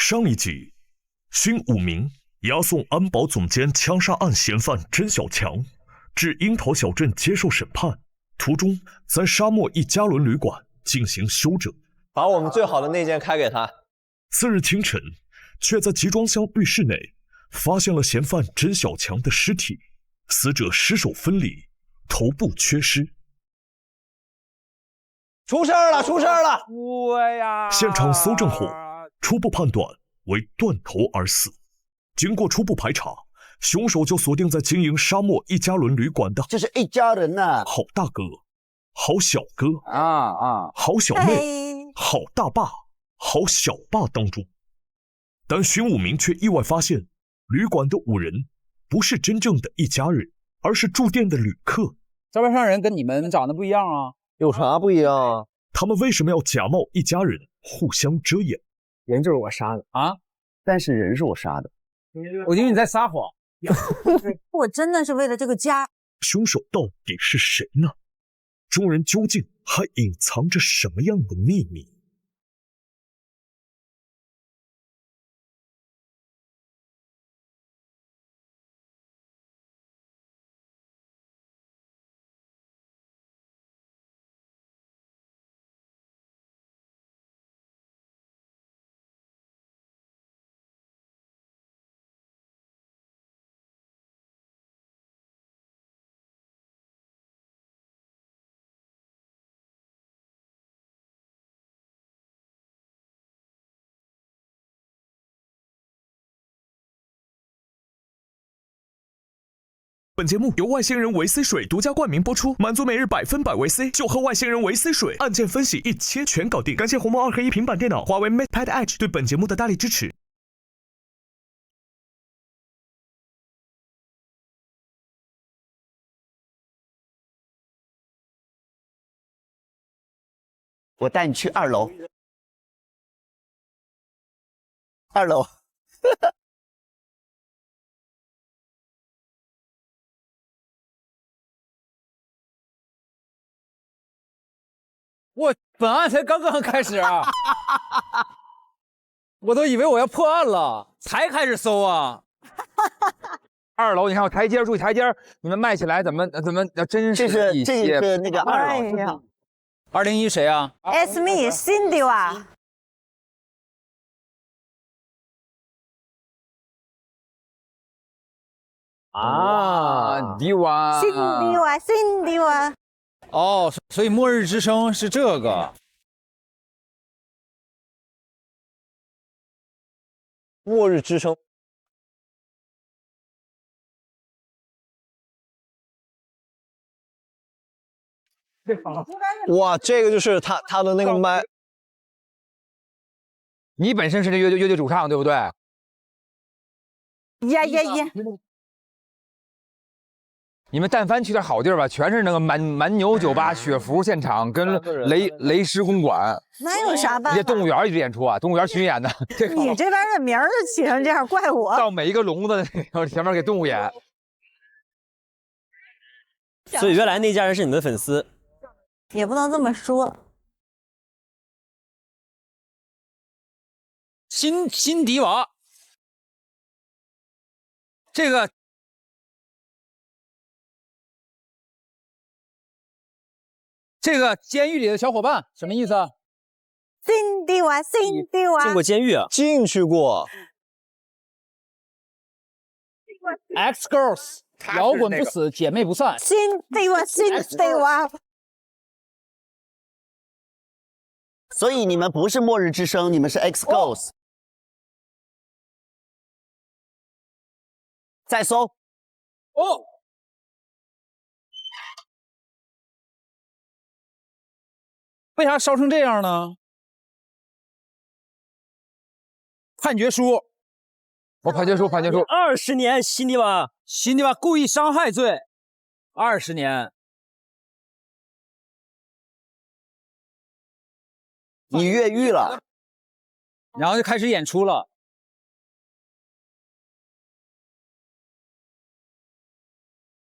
上一集，勋武明押送安保总监枪杀案嫌犯甄小强至樱桃小镇接受审判，途中在沙漠一加仑旅馆进行休整，把我们最好的那间开给他。次日清晨，却在集装箱浴室内发现了嫌犯甄小强的尸体，死者尸首分离，头部缺失。出事了！出事了！我呀！现场搜证后，初步判断为断头而死。经过初步排查，凶手就锁定在经营沙漠一加仑旅馆的这是一家人呐、好大哥、好小哥、好小妹、好大爸、好小爸当中。但荀武明却意外发现，旅馆的5人不是真正的一家人，而是住店的旅客。招牌上人跟你们长得不一样啊？有啥不一样啊？他们为什么要假冒一家人，互相遮掩？人就是我杀的啊，但是人是我杀的。我觉得你在撒谎。我真的是为了这个家。凶手到底是谁呢？众人究竟还隐藏着什么样的秘密？本节目由外星人维 C 水独家冠名播出，满足每日100%维 C，就喝外星人维 C 水，案件分析一切全搞定。感谢鸿蒙2合1平板电脑、华为 MatePad Edge 对本节目的大力支持。我带你去2楼。2楼。本案才刚刚开始啊！我都以为我要破案了，才开始搜啊。2楼，你看我台阶，注意台阶，你们迈起来怎么要真实一些。这是那个2楼。201谁啊 ？It's me, Cindy 啊。迪瓦。Cindy 啊。哦，所以末日之声是这个。末日之声。哇，这个就是他的那个麦。你本身是这乐队主唱对不对？呀！你们但凡去点好地儿吧，全是那个蛮牛酒吧、雪服现场跟雷狮公馆，那有啥办法？这动物园一直演出啊，动物园巡演的。你这边的名儿就起成这样，怪我。到每一个笼子前面给动物演。所以原来那家人是你们的粉丝，也不能这么说。新迪瓦，这个监狱里的小伙伴什么意思啊 ？Cindy 啊。进过监狱啊？进去过。X Girls， 摇滚不死，姐妹不散。Cindy 啊。所以你们不是末日之声，你们是 X Ghost。再搜。哦。为啥烧成这样呢？判决书，判决书，20年，辛迪瓦故意伤害罪，20年。你越狱了，然后就开始演出了。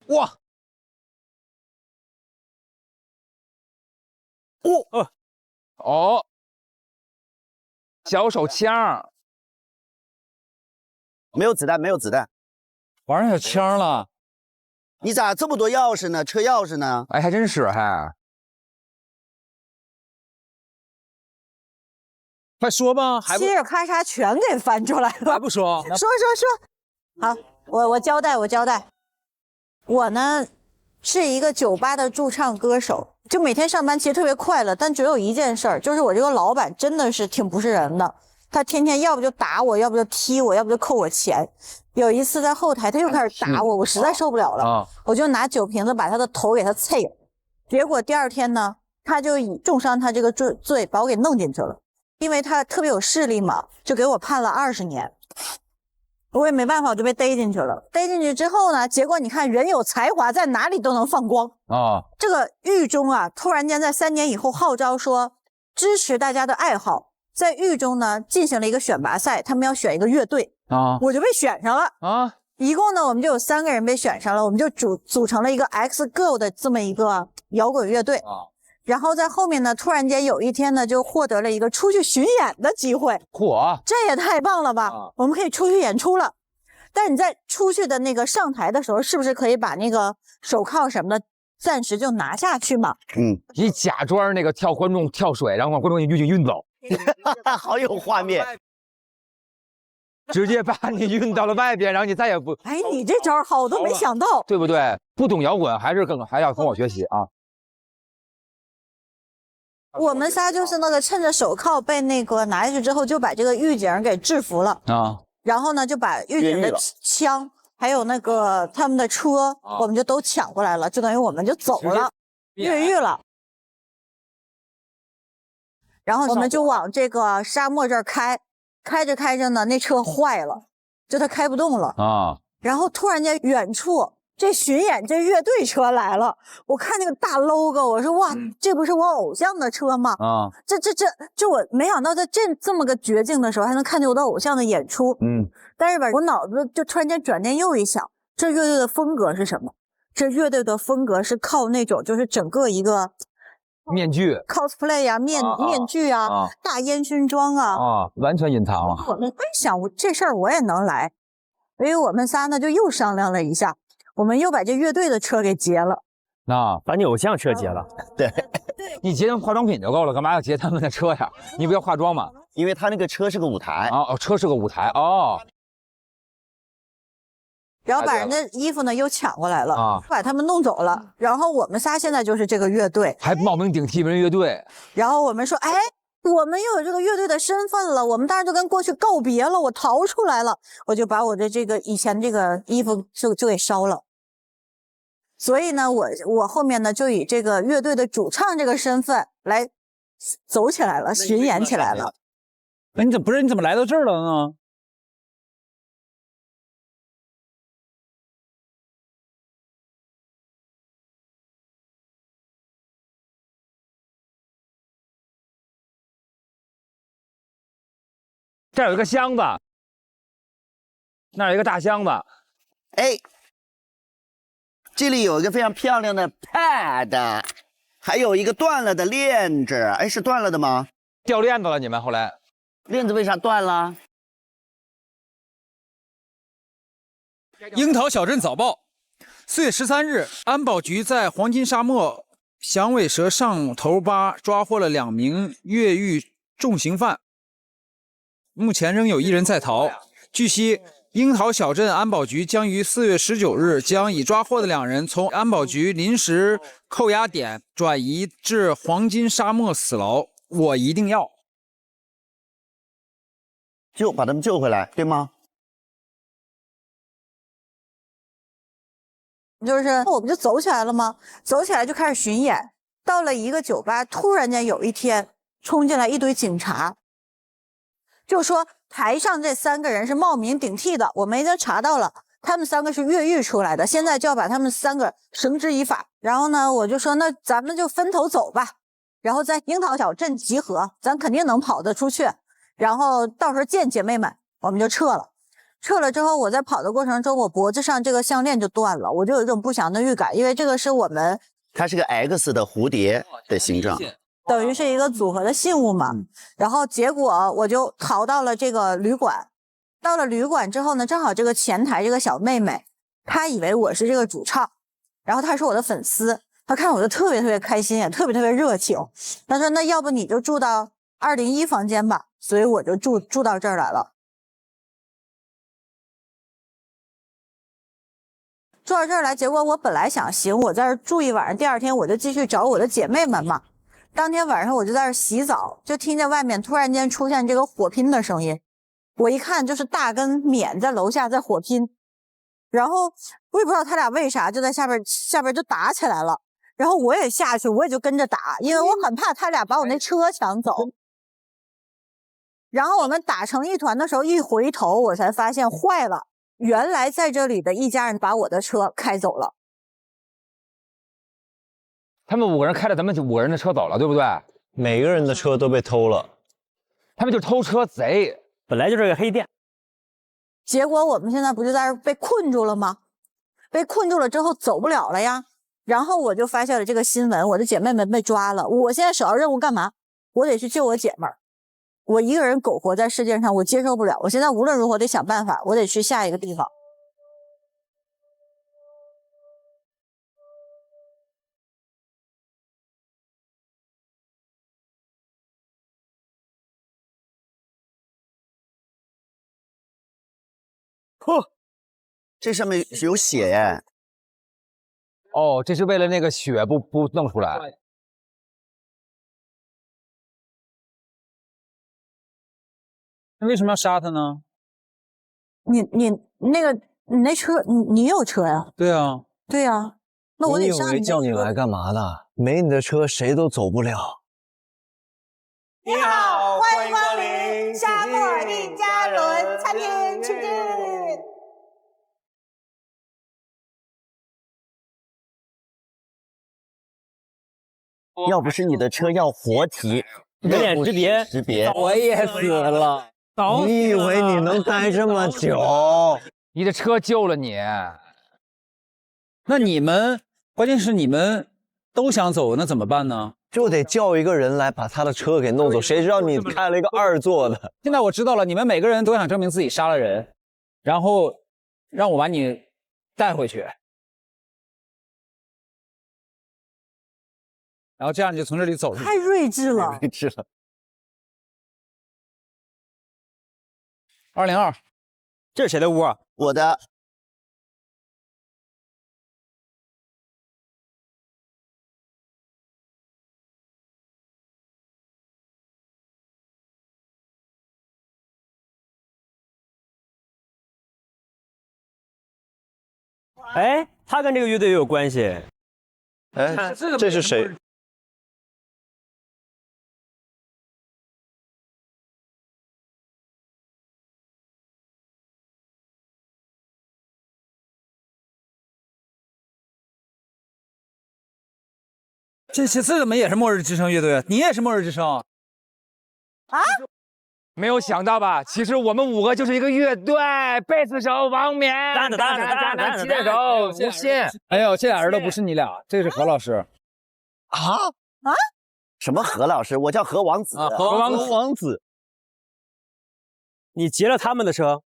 哇！小手枪，没有子弹，没有子弹。玩上小枪了。你咋这么多钥匙呢？车钥匙呢？哎，还真是还。快说吧，还不嘁哩咔嚓全给翻出来了。还不说？说。好，我交代。我呢是一个酒吧的驻唱歌手，就每天上班其实特别快乐，但只有一件事儿，就是我这个老板真的是挺不是人的。他天天要不就打我，要不就踢我，要不就扣我钱。有一次在后台他又开始打我，我实在受不了了，我就拿酒瓶子把他的头给他啐了。结果第二天呢，他就以重伤他这个罪把我给弄进去了。因为他特别有势力嘛，就给我判了20年。我也没办法，我就被逮进去了。逮进去之后呢，结果你看人有才华在哪里都能放光啊。这个狱中啊，突然间在3年以后号召说支持大家的爱好，在狱中呢进行了一个选拔赛，他们要选一个乐队啊，我就被选上了啊。一共呢我们就有3个人被选上了，我们就组成了一个 X Girl 的这么一个摇滚乐队啊。然后在后面呢，突然间有一天呢，就获得了一个出去巡演的机会。嚯，这也太棒了吧！我们可以出去演出了。但是你在出去的那个上台的时候，是不是可以把那个手铐什么的暂时就拿下去嘛？你假装那个观众跳水，然后把观众晕走，好有画面。直接把你运到了外边，然后你再也不……哎，你这招好，我都没想到，对不对？不懂摇滚还要跟我学习啊！我们仨就是那个趁着手铐被那个拿下去之后，就把这个狱警给制服了啊。然后呢，就把狱警的枪还有那个他们的车，我们就都抢过来了，就等于我们就走了，越狱了。然后我们就往这个沙漠这儿开着呢，那车坏了，就它开不动了啊。然后突然间远处这巡演这乐队车来了，我看那个大 logo， 我说哇，这不是我偶像的车吗？啊，这我没想到在这么个绝境的时候还能看见我的偶像的演出。但是吧，我脑子就突然间转念又一想，这乐队的风格是什么？这乐队的风格是靠那种就是整个一个面具 cosplay 啊，面具啊，大烟熏妆啊，完全隐藏了。我们想这事儿我也能来，所以我们仨呢就又商量了一下。我们又把这乐队的车给劫了，把你偶像车劫了。对，你劫他们化妆品就够了，干嘛要劫他们的车呀？你不要化妆吗？因为他那个车是个舞台车是个舞台哦。然后把人的衣服呢又抢过来了把他们弄走了。然后我们仨现在就是这个乐队，还冒名顶替别人乐队。然后我们说，哎，我们又有这个乐队的身份了，我们当然就跟过去告别了，我逃出来了，我就把我的这个以前这个衣服就给烧了。所以呢，我后面呢就以这个乐队的主唱这个身份来走起来了，巡演起来了。那你怎么来到这儿了呢？这有一个箱子，那有一个大箱子。哎，这里有一个非常漂亮的 pad， 还有一个断了的链子。哎，是断了的吗？掉链子了，你们后来链子为啥断了？樱桃小镇早报：4月13日，安保局在黄金沙漠响尾蛇上头坝抓获了2名越狱重刑犯。目前仍有1人在逃。据悉，樱桃小镇安保局将于4月19日将已抓获的2人从安保局临时扣押点转移至黄金沙漠死牢。我一定要把他们救回来，对吗？就是我们就走起来了吗？走起来就开始巡演。到了一个酒吧，突然间有一天冲进来一堆警察。就说台上这3个人是冒名顶替的，我们已经查到了，他们3个是越狱出来的，现在就要把他们3个绳之以法。然后呢，我就说那咱们就分头走吧，然后在樱桃小镇集合，咱肯定能跑得出去。然后到时候见姐妹们，我们就撤了。撤了之后，我在跑的过程中，我脖子上这个项链就断了，我就有一种不祥的预感，因为这个是我们，它是个 X 的蝴蝶的形状。等于是一个组合的信物嘛，然后结果我就逃到了这个旅馆，到了旅馆之后呢，正好这个前台这个小妹妹，她以为我是这个主唱，然后她是我的粉丝，她看我就特别开心，也特别热情。她说那要不你就住到201房间吧，所以我就住到这儿来了。住到这儿来，结果我本来想行，我在这儿住一晚上，第二天我就继续找我的姐妹们嘛。当天晚上我就在这儿洗澡，就听见外面突然间出现这个火拼的声音。我一看就是大跟冕在楼下在火拼，然后我也不知道他俩为啥就在下边就打起来了。然后我也下去，我也就跟着打，因为我很怕他俩把我那车抢走。然后我们打成一团的时候，一回头我才发现坏了。原来在这里的一家人把我的车开走了，他们5个人开着咱们5个人的车走了，对不对？每个人的车都被偷了，他们就是偷车贼，本来就是个黑店。结果我们现在不就在这被困住了吗？被困住了之后走不了了呀。然后我就发现了这个新闻，我的姐妹们被抓了。我现在首要任务干嘛？我得去救我姐妹儿。我一个人苟活在世界上，我接受不了。我现在无论如何得想办法，我得去下一个地方。呵，这上面有血耶！哦，这是为了那个血不弄出来。那为什么要杀他呢？你那车，你有车呀？对啊，对呀。那我得上你以为叫你来干嘛的？没你的车，谁都走不了。你好，欢迎光临沙漠一家伦餐厅，请进。要不是你的车要活体，人脸识别，我也死了。你以为你能待这么久？你的车救了你。那你们关键是你们都想走，那怎么办呢？就得叫一个人来把他的车给弄走。谁知道你开了一个2座的？现在我知道了，你们每个人都想证明自己杀了人，然后让我把你带回去，然后这样你就从这里走出去。太睿智了，睿智了。202，这是谁的屋啊？我的。哎，他跟这个乐队也有关系。哎，这是谁？这怎么也是末日之声乐队？你也是末日之声啊？没有想到吧？其实我们5个就是一个乐队，贝斯手王冕，吉他手吴昕。哎呦，这俩人都不是你俩，这是何老师。什么何老师？我叫何王子。何王子，你劫了他们的车？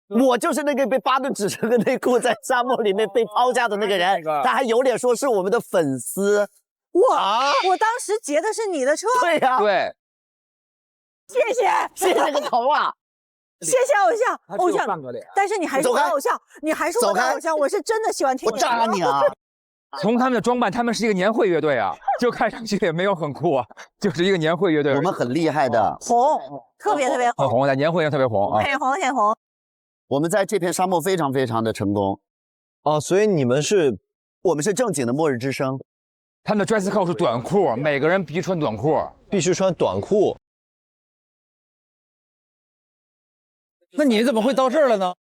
我就是那个被巴顿纸成的内裤在沙漠里面被抛下的那个人，他还有脸说是我们的粉丝。我当时劫的是你的车。对呀，对，谢谢个头啊！谢谢偶像，但是你还是我的偶像，你还是我的偶像，我是真的喜欢听。我炸你啊！从他们的装扮，他们是一个年会乐队啊，就看上去也没有很酷啊，就是一个年会乐队。我们很厉害的，红，特别很红，在年会上特别红啊，很红。我们在这片沙漠非常的成功。哦，所以我们是正经的末日之声。他们的 dress code 是短裤，每个人必须穿短裤，必须穿短裤。那你怎么会到这儿了呢？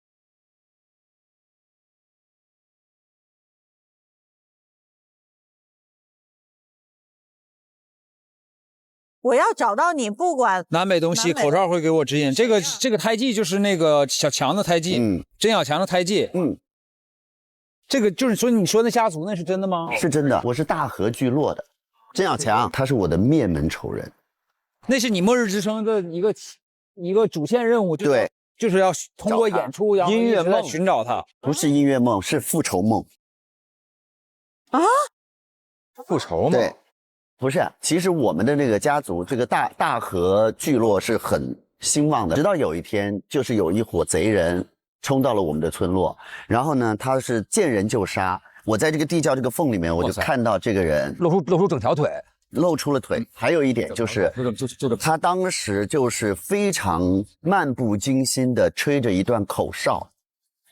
我要找到你，不管南北东西，口罩会给我指引。这个胎记就是那个小强的胎记，甄小强的胎记。这个就是说你说那家族那是真的吗？是真的，我是大河聚落的。甄小强他是我的灭门仇人。那是你末日之声的一个一个主线任务，对，就是要通过演出，然后音乐梦寻找他。不是音乐梦，是复仇梦。啊？复仇梦。对，不是，其实我们的那个家族，这个大和聚落是很兴旺的。直到有一天，就是有一伙贼人冲到了我们的村落，然后呢，他是见人就杀。我在这个地窖这个缝里面，我就看到这个人露出整条腿，露出了腿。还有一点就是他当时就是非常漫不经心的吹着一段口哨，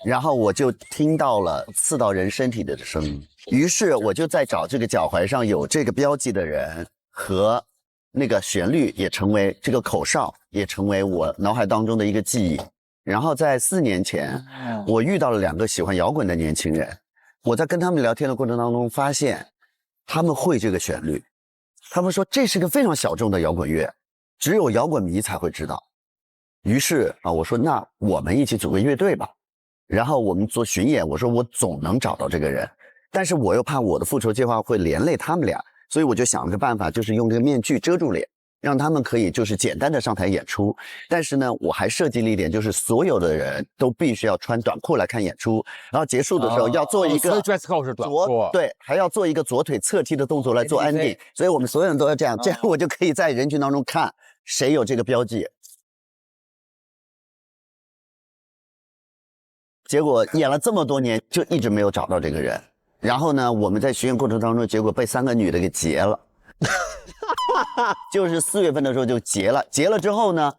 然后我就听到了刺到人身体的声音。于是我就在找这个脚踝上有这个标记的人和那个旋律，也成为这个口哨，也成为我脑海当中的一个记忆。然后在4年前，我遇到了2个喜欢摇滚的年轻人。我在跟他们聊天的过程当中，发现他们会这个旋律。他们说这是个非常小众的摇滚乐，只有摇滚迷才会知道。于是我说那我们一起组个乐队吧。然后我们做巡演，我说我总能找到这个人，但是我又怕我的复仇计划会连累他们俩，所以我就想了个办法，就是用这个面具遮住脸，让他们可以就是简单的上台演出。但是呢，我还设计了一点，就是所有的人都必须要穿短裤来看演出，然后结束的时候要做一个dress code 是短裤，对，还要做一个左腿侧踢的动作来做 ending， 所以我们所有人都要这样，这样我就可以在人群当中看谁有这个标记。结果演了这么多年，就一直没有找到这个人。然后呢，我们在巡演过程当中，结果被3个女的给劫了。就是4月份的时候就劫了，劫了之后呢，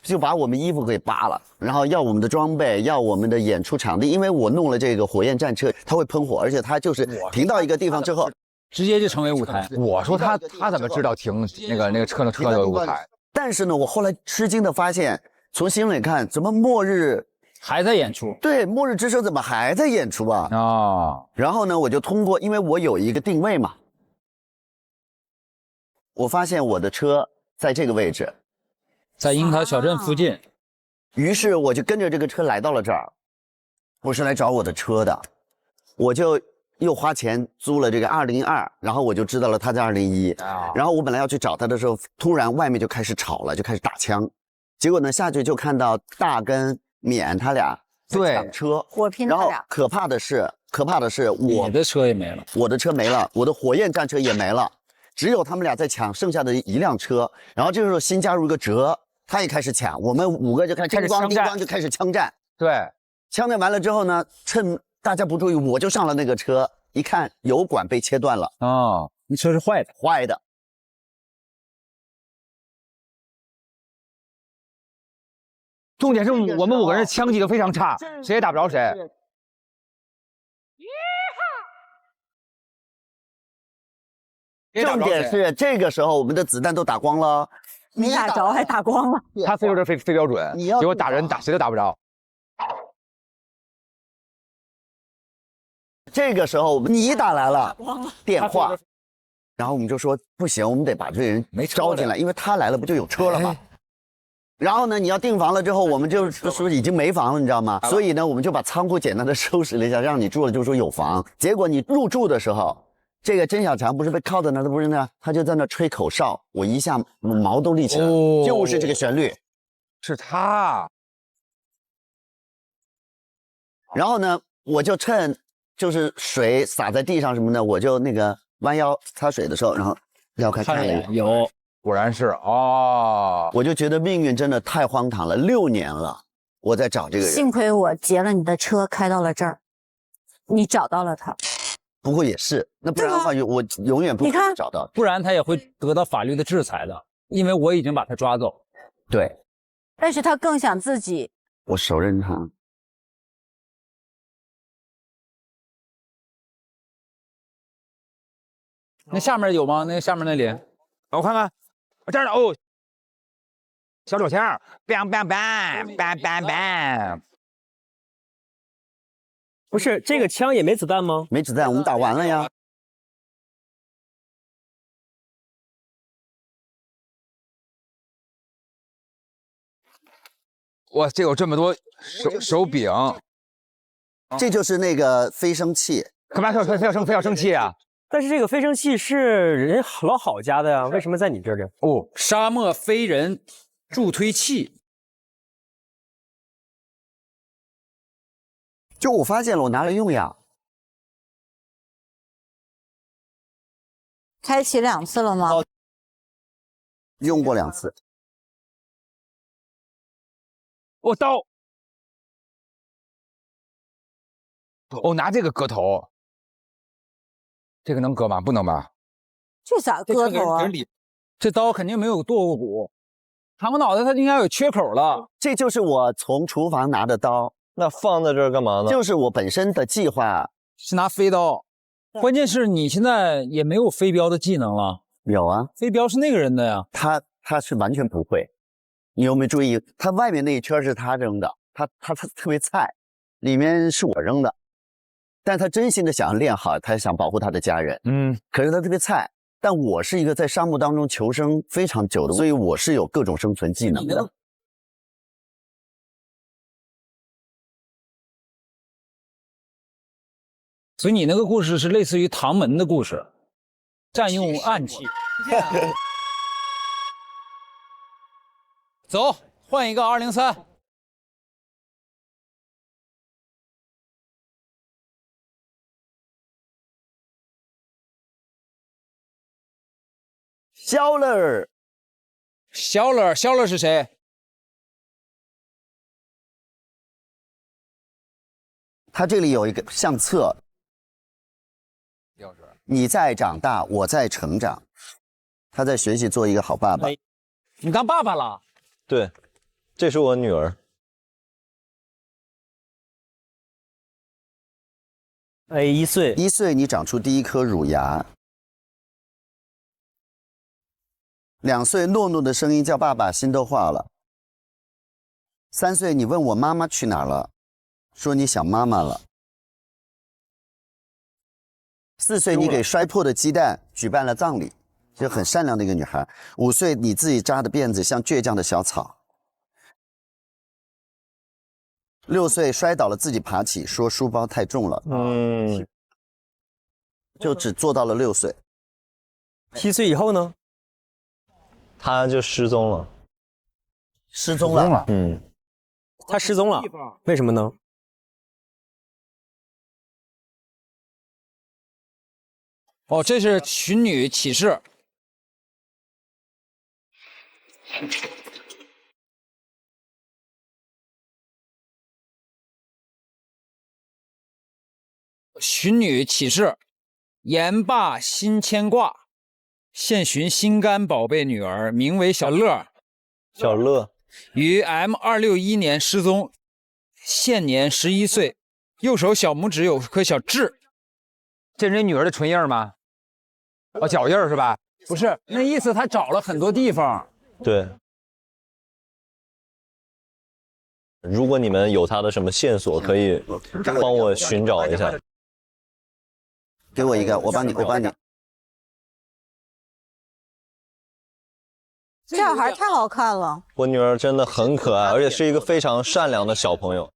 就把我们衣服给扒了，然后要我们的装备，要我们的演出场地。因为我弄了这个火焰战车，它会喷火，而且它就是停到一个地方之后，直接就成为舞台。我说他怎么知道停那个车的舞台？但是呢，我后来吃惊的发现，从新闻里看，怎么末日还在演出？对，末日之声怎么还在演出啊？然后呢，我就通过，因为我有一个定位嘛。我发现我的车在这个位置，在樱桃小镇附近。于是我就跟着这个车来到了这儿。我是来找我的车的，我就又花钱租了这个202，然后我就知道了他在201。然后我本来要去找他的时候，突然外面就开始吵了，就开始打枪。结果呢，下去就看到大跟勉他俩在抢车，火拼他俩。然后可怕的是我的车也没了，我的车没了，我的火焰战车也没了。只有他们俩在抢剩下的1辆车，然后这个时候新加入一个哲，他也开始抢，我们5个就开始叮咣叮咣就开始枪战。对，枪战完了之后呢，趁大家不注意，我就上了那个车，一看油管被切断了。你车是坏的。重点是我们5个人枪技都非常差，谁也打不着谁。重点是这个时候我们的子弹都打光了，没打着还打光了。他飞球飞标准，结果打人谁都打不着。这个时候你打来了电话，然后我们就说不行，我们得把这人招进来，因为他来了不就有车了吗？然后呢，你要订房了之后，我们就说已经没房了，你知道吗？所以呢，我们就把仓库简单的收拾了一下，让你住了就说有房。结果你入住的时候，这个甄小强不是被铐在那儿，不是呢，他就在那吹口哨，我一下毛都立起来，就是这个旋律，是他。然后呢，我就趁就是水洒在地上什么的，我就那个弯腰擦水的时候，然后撩开看了一眼，有。果然是我就觉得命运真的太荒唐了。6年了，我在找这个人。幸亏我劫了你的车，开到了这儿，你找到了他。不过也是，那不然的话，我永远不可能找到。不然他也会得到法律的制裁的，因为我已经把他抓走。对，但是他更想自己。我手刃他。那下面有吗？那下面那里，我看看。这儿呢哦，小手枪 ，bang bang bang bang bang bang。不是这个枪也没子弹吗？没子弹，我们打完了呀。哇，这有这么多手柄，这就是那个飞升器。干嘛非要生气啊？但是这个飞升器是人老郝家的呀，为什么在你这儿呢？沙漠飞人助推器，就我发现了，我拿来用呀。开启2次了吗？用过2次。我刀。哦，拿这个割头，这个能割吗？不能吧？这咋割头啊？这刀肯定没有剁过骨，长个脑袋它应该有缺口了。这就是我从厨房拿的刀。那放在这儿干嘛呢？就是我本身的计划是拿飞刀，关键是你现在也没有飞镖的技能了。有啊，飞镖是那个人的呀。他是完全不会。你有没有注意？他外面那一圈是他扔的，他特别菜，里面是我扔的。但他真心的想要练好，他想保护他的家人。可是他特别菜。但我是一个在沙漠当中求生非常久的，所以我是有各种生存技能的。所以你那个故事是类似于唐门的故事，占用暗器。走，换一个203。肖乐是谁？他这里有一个相册，你在长大，我在成长。他在学习做一个好爸爸。你当爸爸了？对，这是我女儿。1岁，1岁你长出第一颗乳牙。2岁诺诺的声音叫爸爸，心都化了。3岁你问我妈妈去哪儿了，说你想妈妈了。4岁你给摔破的鸡蛋举办了葬礼，就很善良的一个女孩。5岁你自己扎的辫子像倔强的小草。6岁摔倒了自己爬起，说书包太重了。就只做到了6岁。7岁以后呢？他就失踪了。失踪了。他失踪了，为什么呢？哦，这是寻女启事。寻女启事，言罢心牵挂，现寻心肝宝贝女儿，名为小乐。小乐于 M261年失踪，现年11岁，右手小拇指有颗小痣。这是你女儿的唇印吗？哦，脚印是吧？不是，那意思他找了很多地方。对。如果你们有他的什么线索，可以帮我寻找一下。给我一个，我帮你。这小孩太好看了。我女儿真的很可爱，而且是一个非常善良的小朋友。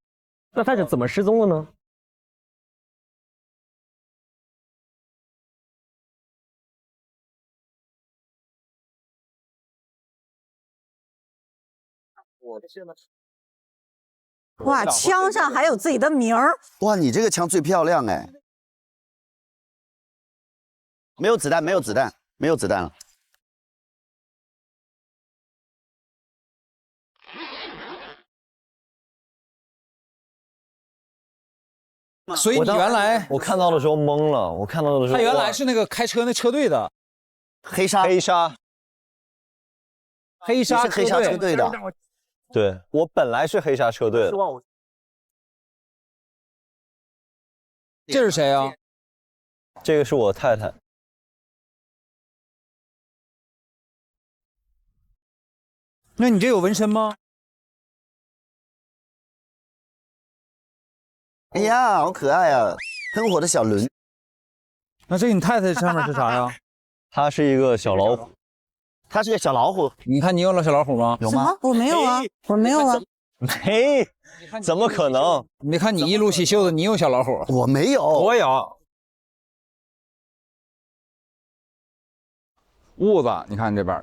那他是怎么失踪的呢？哇，枪上还有自己的名儿。哇，你这个枪最漂亮哎！没有子弹了。所以你原来我看到的时候懵了，我看到的时候他原来是那个开车那车队的黑沙车队的。对，我本来是黑沙车队的。这是谁啊？这个是我太太。那你这有纹身吗？哎呀，好可爱啊！喷火的小轮。那这个你太太上面是啥呀？它是一个小老虎。它是个小老虎。你看你有了小老虎吗？有吗？我没有啊，我没有啊。没，怎么可能？你看你一撸起袖子，你有小老虎？我没有。我有。痦子，你看这边。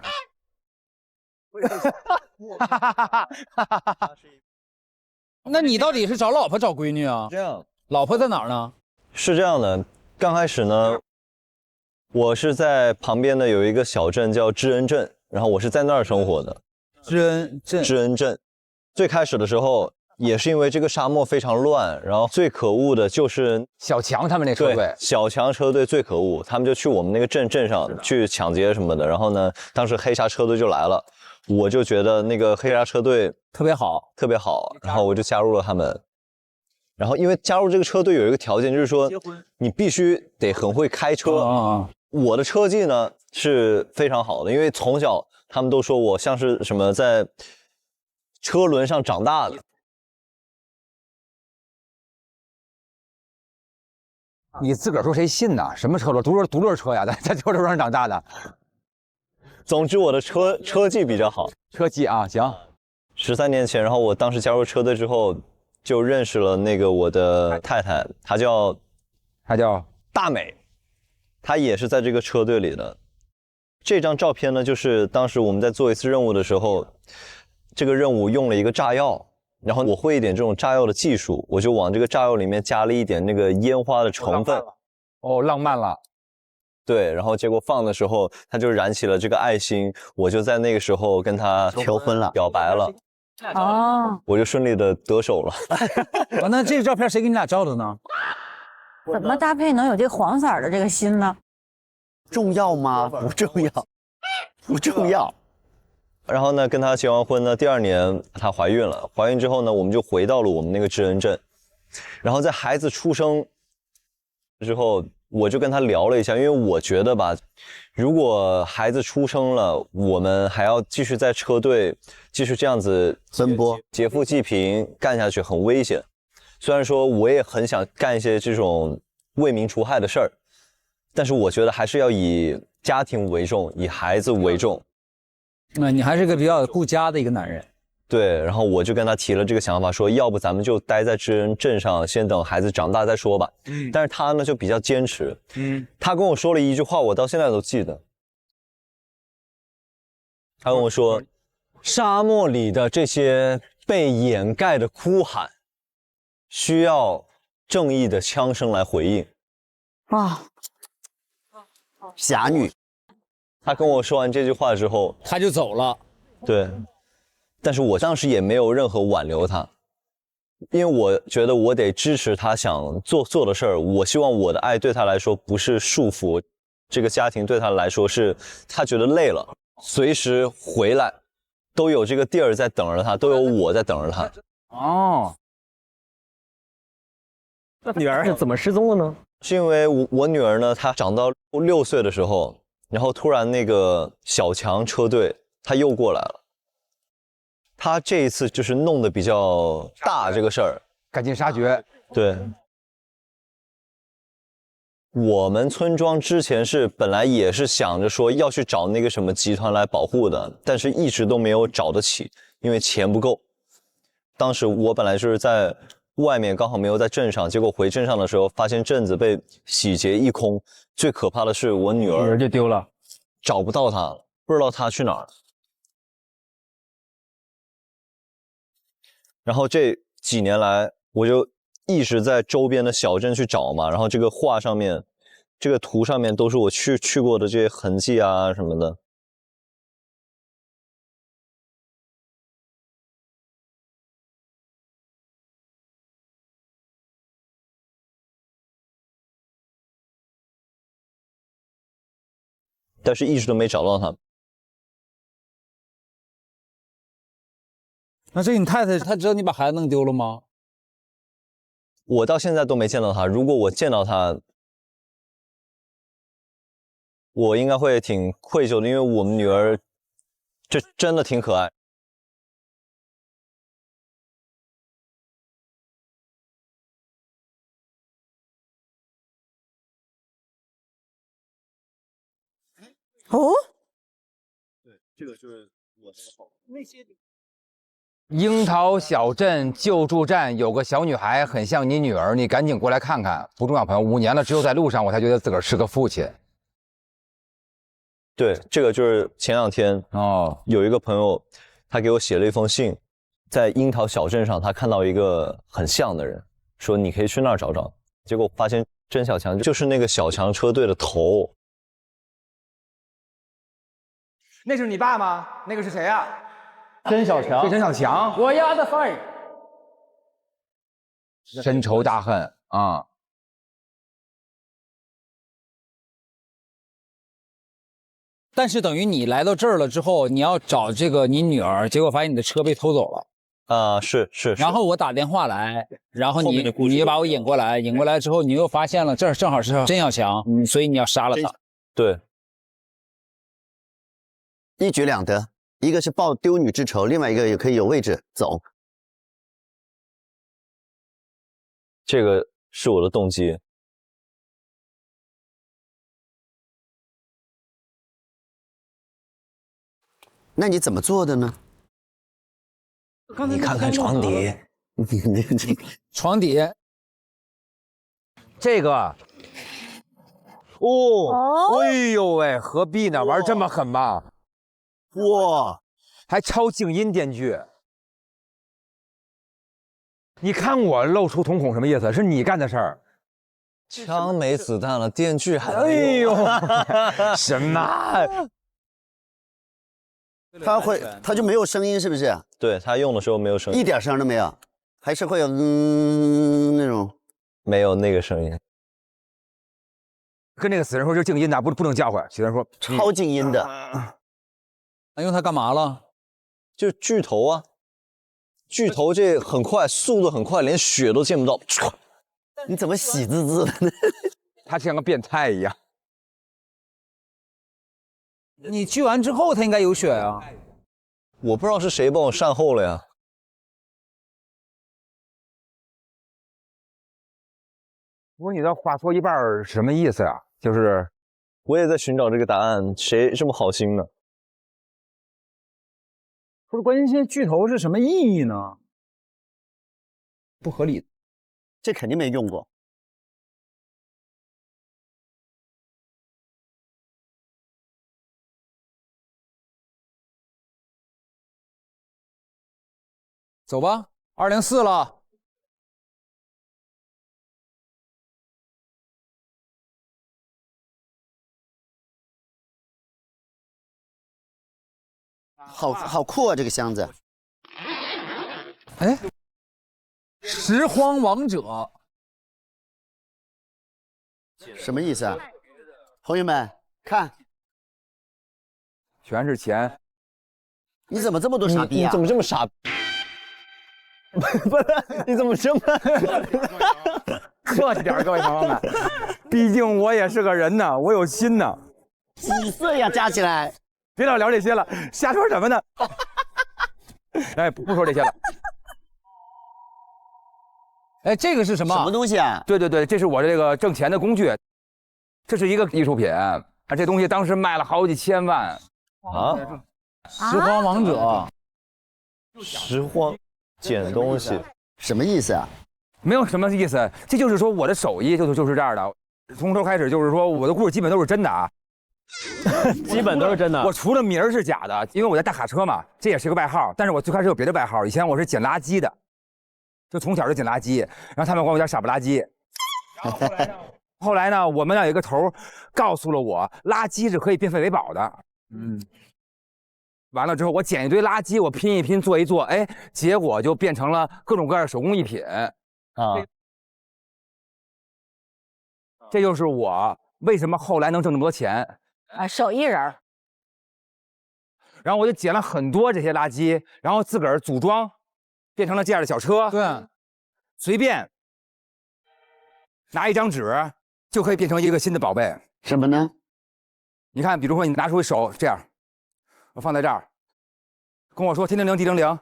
那你到底是找老婆找闺女啊？这样，老婆在哪儿呢？是这样的，刚开始呢，我是在旁边的有一个小镇叫知恩镇，然后我是在那儿生活的。知恩镇。知恩镇，最开始的时候也是因为这个沙漠非常乱，然后最可恶的就是小强他们那车队，小强车队最可恶，他们就去我们那个镇上去抢劫什么的。然后呢，当时黑鲨车队就来了，我就觉得那个黑鲨车队特别好，特别好，然后我就加入了他们。然后因为加入这个车队有一个条件，就是说你必须得很会开车。我的车技呢是非常好的，因为从小他们都说我像是什么在车轮上长大的。你自个儿说谁信呢？什么车轮？独轮车呀，在车轮上长大的。总之我的车技比较好。车技啊，行。13年前，然后我当时加入车队之后，就认识了那个我的太太，她叫大美，她也是在这个车队里的。这张照片呢，就是当时我们在做一次任务的时候，这个任务用了一个炸药，然后我会一点这种炸药的技术，我就往这个炸药里面加了一点那个烟花的成分。哦，浪漫了。对，然后结果放的时候，它就燃起了这个爱心，我就在那个时候跟他求婚了，表白了。哦，我就顺利的得手了。那这个照片谁给你俩照的呢？怎么搭配能有这黄色的这个心呢？重要吗？不重要，不重要。然后呢，跟他结完婚呢，第2年她怀孕了。怀孕之后呢，我们就回到了我们那个知恩镇。然后在孩子出生之后，我就跟他聊了一下，因为我觉得吧，如果孩子出生了，我们还要继续在车队继续这样子奔波、劫富济贫干下去，很危险。虽然说我也很想干一些这种为民除害的事儿，但是我觉得还是要以家庭为重，以孩子为重。那你还是个比较顾家的一个男人。对，然后我就跟他提了这个想法，说要不咱们就待在知恩镇上，先等孩子长大再说吧。但是他呢就比较坚持。他跟我说了一句话，我到现在都记得。他跟我说，沙漠里的这些被掩盖的哭喊，需要正义的枪声来回应。啊，侠女。他跟我说完这句话之后，他就走了。对。但是我当时也没有任何挽留他，因为我觉得我得支持他想做的事儿。我希望我的爱对他来说不是束缚，这个家庭对他来说是他觉得累了，随时回来，都有这个地儿在等着他，都有我在等着他。哦，女儿是怎么失踪的呢？是因为我女儿呢，她长到6岁的时候，然后突然那个小强车队他又过来了。他这一次就是弄得比较大这个事儿，赶尽杀绝。对，我们村庄之前是本来也是想着说要去找那个什么集团来保护的，但是一直都没有找得起，因为钱不够。当时我本来就是在外面，刚好没有在镇上，结果回镇上的时候，发现镇子被洗劫一空。最可怕的是我女儿就丢了，找不到她了，不知道她去哪儿。然后这几年来，我就一直在周边的小镇去找嘛。然后这个画上面，这个图上面都是我去过的这些痕迹啊什么的。但是一直都没找到他。那这你太太她知道你把孩子弄丢了吗？我到现在都没见到他。如果我见到他，我应该会挺愧疚的，因为我们女儿这真的挺可爱。哦，对，这个就是我那个那些。樱桃小镇救助站有个小女孩，很像你女儿，你赶紧过来看看。不重要，朋友，5年了，只有在路上我才觉得自个儿是个父亲。对，这个就是前2天有一个朋友，他给我写了一封信，在樱桃小镇上，他看到一个很像的人，说你可以去那儿找找。结果发现甄小强就是那个小强车队的头。那是你爸吗？那个是谁呀？甄小强，是甄小强。我要的饭。深仇大恨啊！但是等于你来到这儿了之后，你要找这个你女儿，结果发现你的车被偷走了。是。然后我打电话来，然后你又把我引过来，引过来之后，你又发现了这儿正好是甄小强，所以你要杀了他。对。一举两得，一个是报丢女之仇，另外一个也可以有位置走。这个是我的动机。那你怎么做的呢？你看看床底，床底，这个，哎呦喂，何必呢？玩这么狠吗？哇，还超静音电锯。你看我露出瞳孔什么意思？是你干的事儿。枪没子弹了，电锯还能用。哎呦，什么？他就没有声音，是不是？对，他用的时候没有声音，一点声都没有，还是会有那种，没有那个声音。跟那个死人说，这静音的，不能叫唤。死人说超静音的。那用它干嘛了？就锯头啊，锯头这很快，速度很快，连血都见不到。你怎么喜滋滋的呢？他像个变态一样。你锯完之后，他应该有血啊。我不知道是谁帮我善后了呀。不是你的话说一半是什么意思啊？就是我也在寻找这个答案，谁这么好心呢？不是，关键现在锯头是什么意义呢？不合理。这肯定没用过。走吧，204了。好酷啊，这个箱子。哎，拾荒王者什么意思啊？朋友们看，全是钱。你怎么这么多傻逼啊？你怎么这么傻？不是，你怎么这么客气点，各位朋友们，毕竟我也是个人呢，我有心呢。几岁呀？加起来？别老聊这些了，瞎说什么呢？哎，不说这些了。哎，这个是什么？什么东西啊？对，这是我这个挣钱的工具，这是一个艺术品啊，这东西当时卖了好几千万啊！拾荒王者，拾荒捡东西，什么意思啊？没有什么意思，这就是说我的手艺就是这样的，从头开始就是说我的故事基本都是真的啊。基本都是真的。我除了名儿是假的，因为我在大卡车嘛，这也是个外号。但是我最开始有别的外号，以前我是捡垃圾的，就从小就捡垃圾，然后他们管我叫傻不拉几。后来呢，我们那有一个头告诉了我，垃圾是可以变废为宝的。完了之后，我捡一堆垃圾，我拼一拼，做一做，哎，结果就变成了各种各样的手工艺品啊。这就是我为什么后来能挣那么多钱。手艺人。然后我就捡了很多这些垃圾，然后自个儿组装，变成了这样的小车。对，随便拿一张纸就可以变成一个新的宝贝。什么呢？你看，比如说你拿出一手这样，我放在这儿，跟我说天灵灵地灵灵，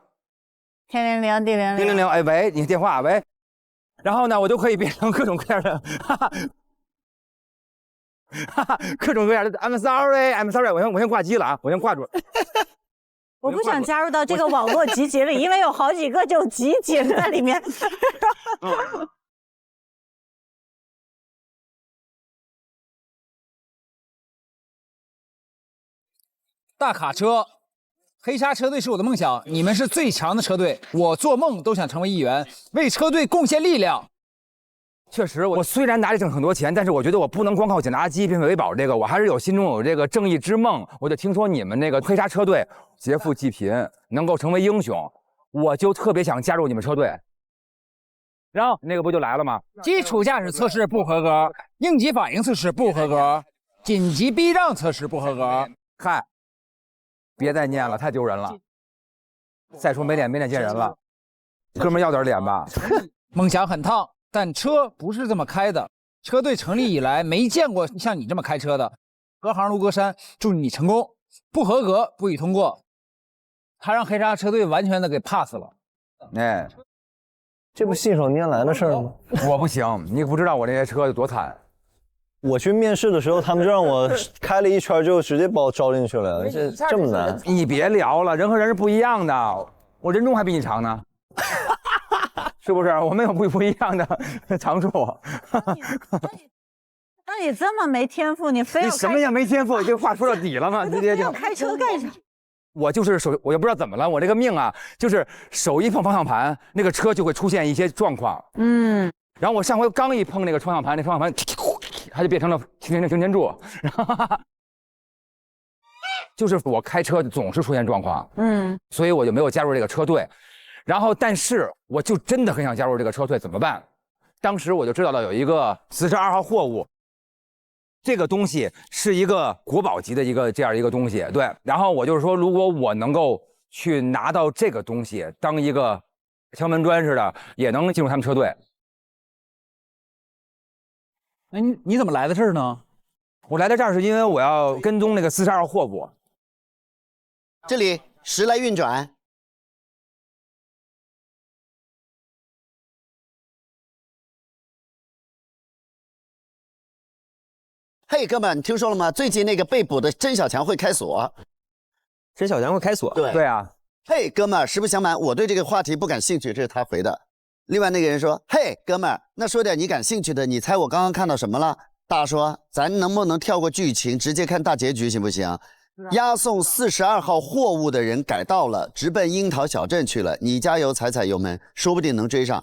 天灵灵地灵灵，天灵灵，哎喂，你电话喂，然后呢，我就可以变成各种各样的，各种各样的。I'm sorry，我先挂机了啊，我先挂住。我不想加入到这个网络集锦里，因为有好几个这种集锦在里面。大卡车，黑鲨车队是我的梦想，你们是最强的车队，我做梦都想成为一员，为车队贡献力量。确实，我虽然拿着挣很多钱，但是我觉得我不能光靠捡垃圾变废为宝这个，我还是心中有这个正义之梦。我就听说你们那个黑沙车队劫富济贫，能够成为英雄，我就特别想加入你们车队。然后那个不就来了吗？基础驾驶测试不合格，应急反应测试不合格，紧急避让测试不合格。嗨，别再念了，太丢人了。再说没脸见人了，哥们要点脸吧。梦想很烫。但车不是这么开的，车队成立以来没见过像你这么开车的。隔行如隔山，祝你成功。不合格不予通过。他让黑沙车队完全的给 pass 了。哎，这不信手拈来的事儿吗？我不行，你不知道我这些车有多惨。我去面试的时候，他们就让我开了一圈，就直接把我招进去了。这么难？你别聊了，人和人是不一样的。我人中还比你长呢。是不是？我们有不一样的长处。那你这么没天赋，你非要你什么也没天赋？这话说到底了吗？非要开车干啥？我就是我也不知道怎么了，我这个命啊，就是手一碰方向盘，那个车就会出现一些状况。然后我上回刚一碰那个方向盘，那方向盘它就变成了行天柱。然后就是我开车总是出现状况。所以我就没有加入这个车队。然后，但是我就真的很想加入这个车队，怎么办？当时我就知道了有一个42号货物，这个东西是一个国宝级的这样一个东西，对。然后我就是说，如果我能够去拿到这个东西，当一个敲门砖似的，也能进入他们车队。那你怎么来的这儿呢？我来到这儿是因为我要跟踪那个42号货物。这里时来运转。嘿，哥们，你听说了吗？最近那个被捕的曾小强会开锁。曾小强会开锁？对啊。嘿，哥们，实不相瞒，我对这个话题不感兴趣，这是他回的。另外那个人说：“嘿，哥们，那说点你感兴趣的。你猜我刚刚看到什么了？”大说：“咱能不能跳过剧情，直接看大结局，行不行？”押送42号货物的人改道了，直奔樱桃小镇去了。你加油，踩油门，说不定能追上。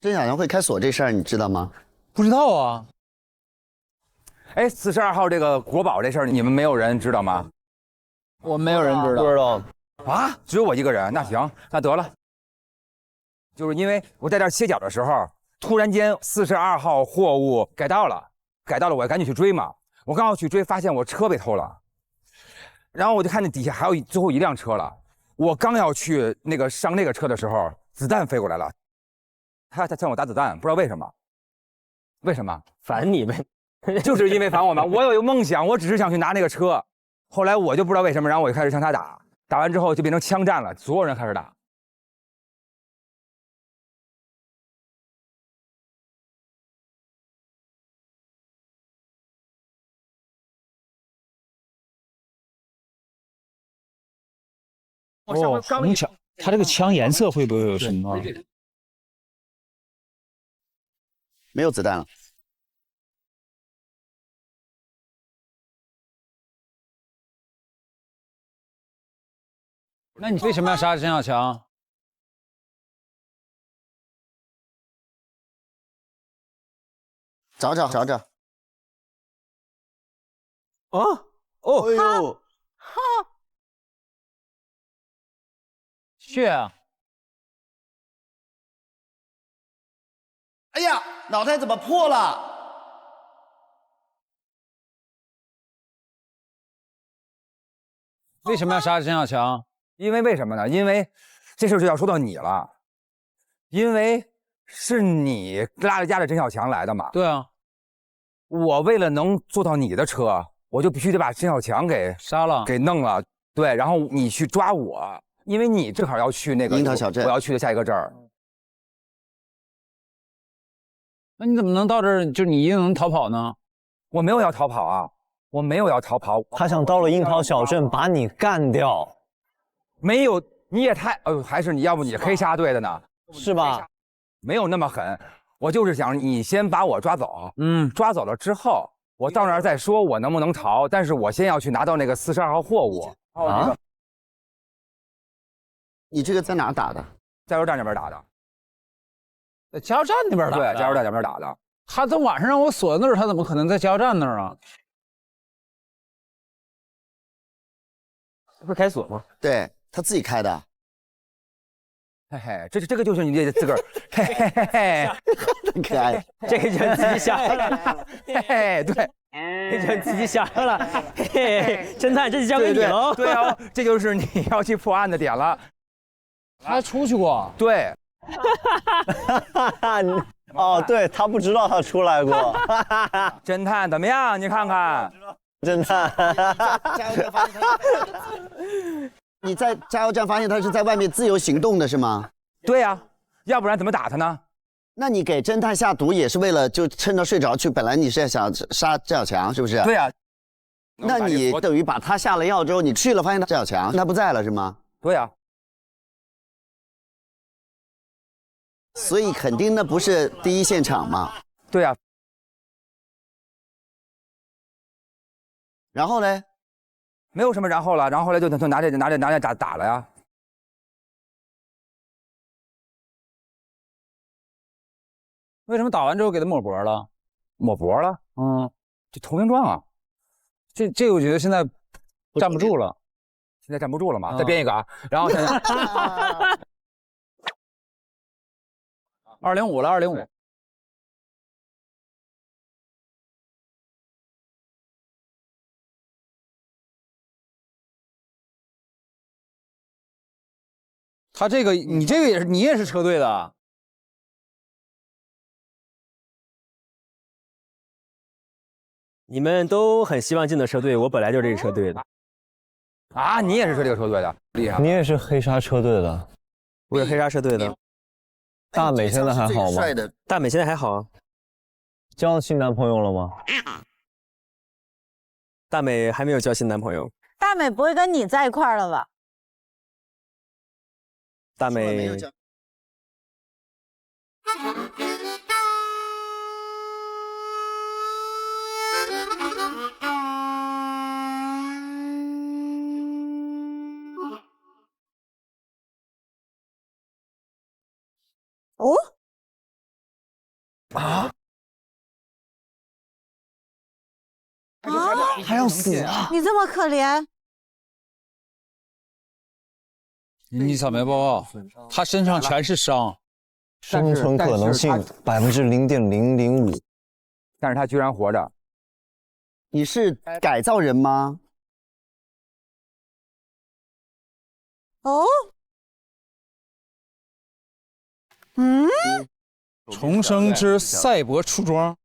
曾小强会开锁这事儿，你知道吗？不知道啊。哎，42号这个国宝这事儿，你们没有人知道吗？我没有人知道。不知道啊？只有我一个人？那行，那得了。就是因为我在这儿歇脚的时候，突然间42号货物改道了，我赶紧去追嘛。我刚要去追，发现我车被偷了，然后我就看那底下还有最后一辆车了。我刚要去上那个车的时候，子弹飞过来了，他向我打子弹，不知道为什么。为什么？烦你呗。就是因为烦我嘛。我有一个梦想，我只是想去拿那个车。后来我就不知道为什么，然后我就开始向他打，打完之后就变成枪战了，所有人开始打。哦，红枪，他这个枪颜色会不会有什么？没有子弹了。那你为什么要杀曾小强？找。哦，哎呦，血啊！哎呀，脑袋怎么破了？为什么要杀曾小强？因为为什么呢？因为这事就要说到你了，因为是你拉着曾小强来的嘛。对啊，我为了能坐到你的车，我就必须得把曾小强给杀了，给弄了。对，然后你去抓我，因为你正好要去那个樱桃小镇，我要去的下一个镇儿。那你怎么能到这儿就你又能逃跑呢？我没有要逃跑啊，我没有要逃跑。他想到了樱桃小镇把你干掉。没有，你也太……还是你要不你黑沙队的呢？是吧？没有那么狠，我就是想你先把我抓走。抓走了之后，我到那儿再说我能不能逃。但是我先要去拿到那个42号货物啊。你这个在哪打的？加油站那边打的。在加油站那边打的。对，加油站那边打的。他这晚上让我锁那儿，他怎么可能在加油站那儿啊？这不是开锁吗？对他自己开的。嘿嘿，这个就是你这自个儿，嘿嘿嘿嘿，很可爱。这个就自己想了，嘿嘿，对，这就自己想了，嘿嘿，侦探，这就交给你喽。对哦，这就是你要去破案的点了。他还出去过？对。哦，对他不知道他出来过。侦探怎么样？你看看，侦探。你在加油站发现他是在外面自由行动的是吗？对呀，要不然怎么打他呢？那你给侦探下毒也是为了就趁他睡着去，本来你是想杀郑小强是不是？对呀。那你等于把他下了药之后，你去了发现郑小强他不在了是吗？对呀。所以肯定那不是第一现场嘛。对呀。然后呢？没有什么然后了，然后后来就拿着打了呀。为什么打完之后给他抹脖了？抹脖了？嗯，这投名状啊。这我觉得现在站不住了。现在站不住了嘛？再编一个啊。然后现在205了，205。他这个，你这个你也是车队的。你们都很希望进的车队，我本来就是这个车队的。啊，你也是这个车队的，厉害。你也是黑鲨车队的。我也黑鲨车队的。大美现在还好吗？大美现在还好啊。交新男朋友了吗？大美还没有交新男朋友。大美不会跟你在一块儿了吧？大美。哦？啊？啊！还要死啊！你这么可怜。你扫描报告，他身上全是伤，生存可能性0.005%，但是他居然活着。你是改造人吗？哦。嗯。重生之赛博出装。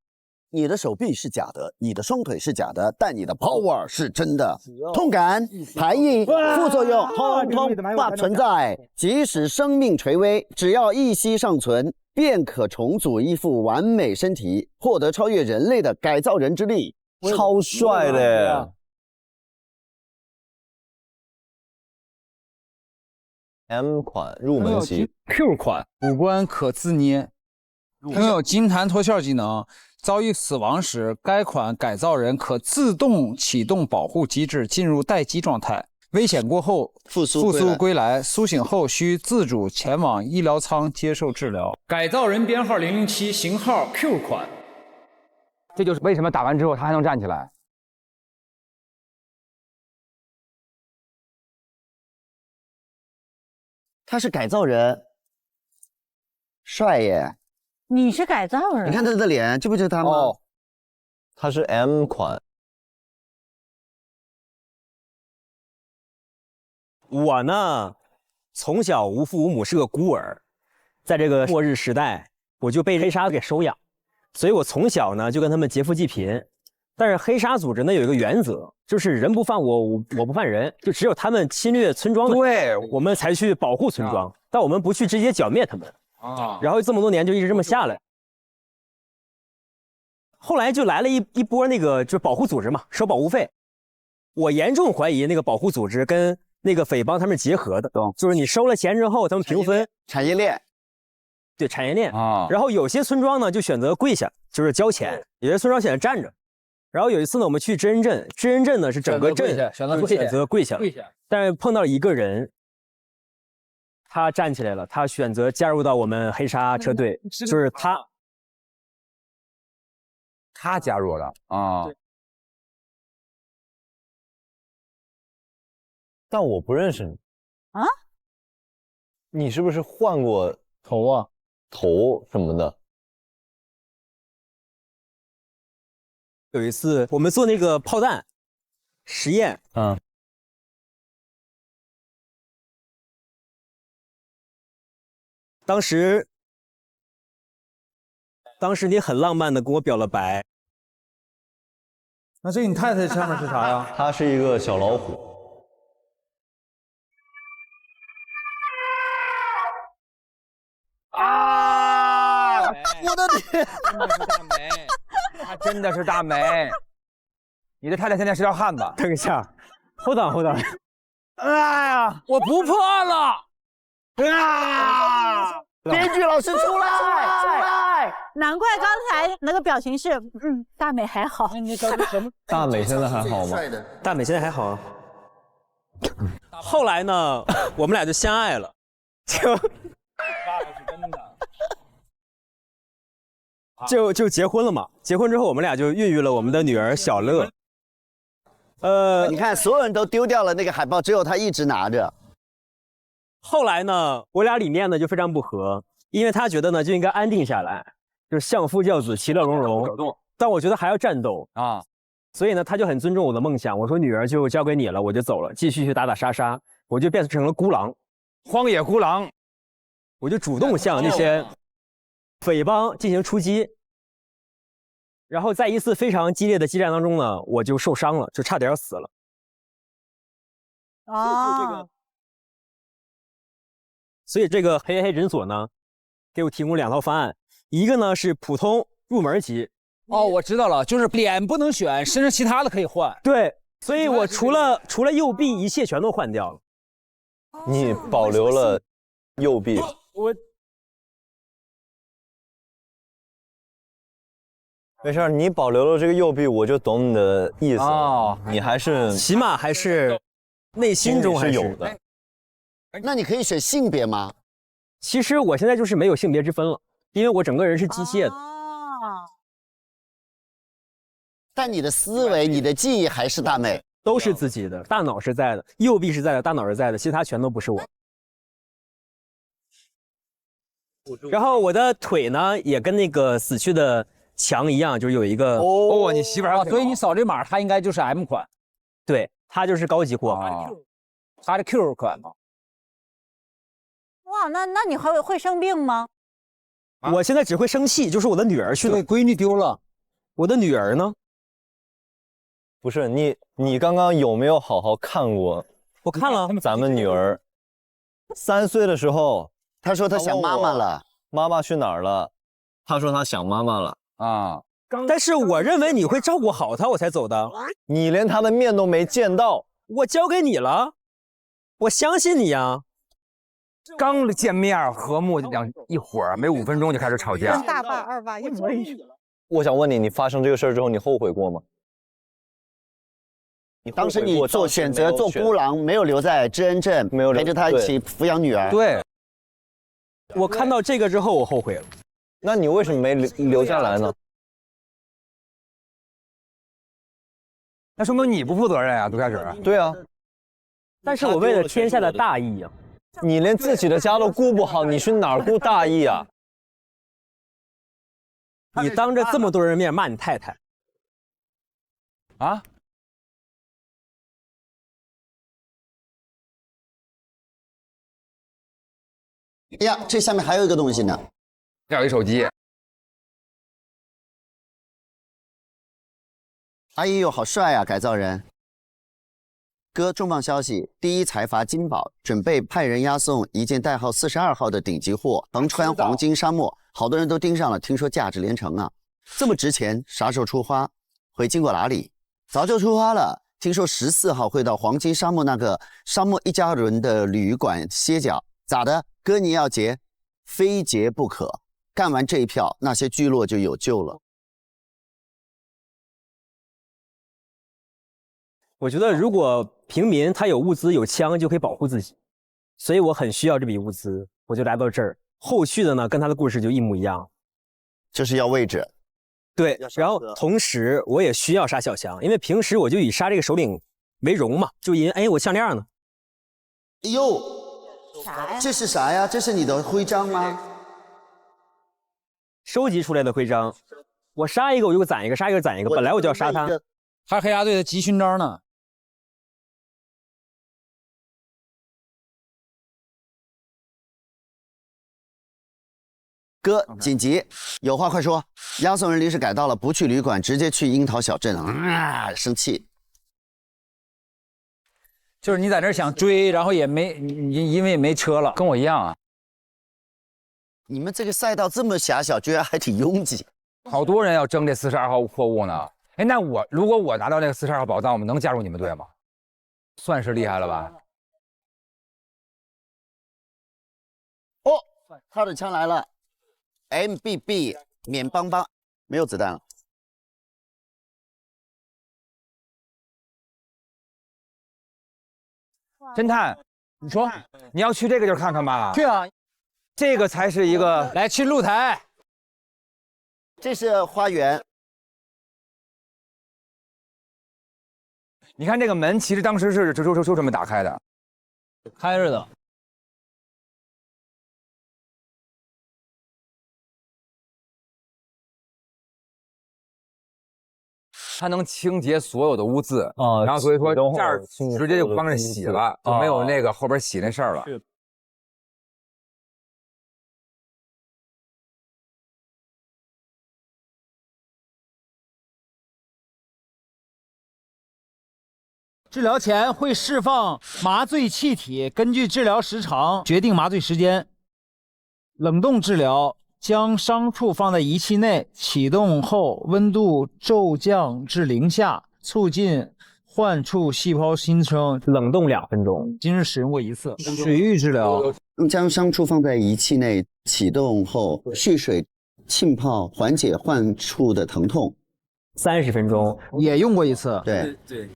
你的手臂是假的，你的双腿是假的，但你的 power 是真的。痛感、排异、副作用通通不存在。即使生命垂危，只要一息尚存，便可重组一副完美身体，获得超越人类的改造人之力。超帅的。M 款入门级 ，Q 款五官可自捏，拥有金弹脱壳技能。遭遇死亡时，该款改造人可自动启动保护机制，进入待机状态。危险过后复苏归来，苏醒后需自主前往医疗舱接受治疗。改造人编号007，型号 Q 款。这就是为什么打完之后他还能站起来。他是改造人，帅耶！你是改造人？你看他的脸，这不就是他吗？哦，他是 M 款。我呢，从小无父无母，是个孤儿，在这个末日时代，我就被黑鲨给收养，所以我从小呢就跟他们劫富济贫。但是黑鲨组织呢有一个原则，就是人不犯我，我不犯人，就只有他们侵略村庄的，对，我们才去保护村庄，但我们不去直接剿灭他们。啊，然后这么多年就一直这么下来，后来就来了一波那个就是保护组织嘛，收保护费。我严重怀疑那个保护组织跟那个匪帮他们结合的，就是你收了钱之后，他们平分产业链，对产业链啊。然后有些村庄呢就选择跪下，就是交钱；有些村庄选择站着。然后有一次呢，我们去知恩镇，知恩镇呢是整个镇选择跪下，但是碰到了一个人。他站起来了，他选择加入到我们黑沙车队，就是他加入了啊。但我不认识你啊？你是不是换过头什么的？有一次我们做那个炮弹实验，当时你很浪漫的跟我表了白。那这你太太上面是啥呀？它是一个小老虎。啊！我的天，真的是大美，她真的是大美。你的太太现在是条汉子。等一下 ，hold on。哎呀，我不破案了！啊！编剧老师出来！难怪刚才那个表情是，大美还好。你搞的什么？大美现在还好吗？大美现在还好啊。后来呢，我们俩就相爱了，就结婚了嘛。结婚之后，我们俩就孕育了我们的女儿小乐。你看，所有人都丢掉了那个海报，只有他一直拿着。后来呢，我俩理念呢就非常不合，因为他觉得呢就应该安定下来，就是相夫教子，其乐融融。但我觉得还要战斗啊，所以呢他就很尊重我的梦想。我说女儿就交给你了，我就走了，继续去打打杀杀，我就变成了孤狼，荒野孤狼。我就主动向那些匪帮进行出击。然后在一次非常激烈的激战当中呢，我就受伤了，就差点死了。所以这个黑诊所呢，给我提供2套方案，一个呢是普通入门级。哦，我知道了，就是脸不能选，身上其他的可以换。对，所以我除了右臂，一切全都换掉了。你保留了右臂。我没事，你保留了这个右臂，我就懂你的意思哦。你还是起码还是内心中还是有的。那你可以选性别吗？其实我现在就是没有性别之分了，因为我整个人是机械的。但你的思维、你的记忆还是大美，都是自己的，大脑是在的，右臂是在的，大脑是在的，其他全都不是我。然后我的腿呢，也跟那个死去的墙一样，就是有一个你媳妇儿，所以你扫这码，它应该就是 M 款，对，它就是高级货，它是 Q 款嘛。哇，那你还会生病吗？我现在只会生气，就是我的女儿去了，对，闺女丢了，我的女儿呢？不是你刚刚有没有好好看过？我看了，咱们女儿3岁的时候，她说她想妈妈了，妈妈去哪儿了？她说她想妈妈了啊。但是我认为你会照顾好她，我才走的。你连她的面都没见到，我交给你了，我相信你呀。刚见面和睦一会儿，没5分钟就开始吵架。跟大爸二爸一模一样。我想问你，你发生这个事儿之后，你后悔过吗？当时你做选择做孤狼，没有留在知恩镇，没有陪着他一起抚养女儿。对，我看到这个之后，我后悔了。那你为什么没留下来呢？那说明你不负责任啊！最开始。对啊，但是我为了天下的大义啊。你连自己的家都顾不好，你去哪儿顾大义啊？你当着这么多人面骂你太太啊？哎呀，这下面还有一个东西呢，要一手机。哎呦，好帅啊，改造人！哥，重磅消息！第一财阀金宝准备派人押送一件代号42号的顶级货，横穿黄金沙漠，好多人都盯上了，听说价值连城啊！这么值钱，啥时候出发？会经过哪里？早就出发了，听说14号会到黄金沙漠那个沙漠一家人的旅馆歇脚。咋的？哥你要劫？非劫不可！干完这一票，那些聚落就有救了。我觉得如果平民他有物资有枪就可以保护自己，所以我很需要这笔物资，我就来到这儿。后续的呢，跟他的故事就一模一样，就是要位置。对，然后同时我也需要杀小强，因为平时我就以杀这个首领为荣嘛，就因哎我项链呢？哎呦，这是啥呀？这是你的徽章吗？收集出来的徽章，我杀一个我就攒一个，杀一个攒一个。本来我就要杀他，还是黑鸭队的集勋章呢。哥，紧急，有话快说！押送人临时改到了，不去旅馆，直接去樱桃小镇啊！生气。就是你在这想追，然后也没因为也没车了，跟我一样啊。你们这个赛道这么狭小，居然还挺拥挤，好多人要争这42号货物呢。哎，那如果我拿到那个42号宝藏，我们能加入你们队吗？算是厉害了吧？哦，他的枪来了 ，MBB 免邦邦，没有子弹了。侦探，你说你要去这个地儿看看吧？去啊，这个才是一个来去露台。这是花园。你看这个门，其实当时是就这么打开的，开着的。它能清洁所有的污渍啊，然后所以说这儿直接就帮着洗了，就没有那个后边洗那事儿了。治疗前会释放麻醉气体，根据治疗时长决定麻醉时间。冷冻治疗，将伤处放在仪器内，启动后温度骤降至0下，促进患处细胞新生。冷冻2分钟。今日使用过1次。水浴治疗，将伤处放在仪器内，启动后蓄水浸泡，缓解患处的疼痛。30分钟。也用过1次。对。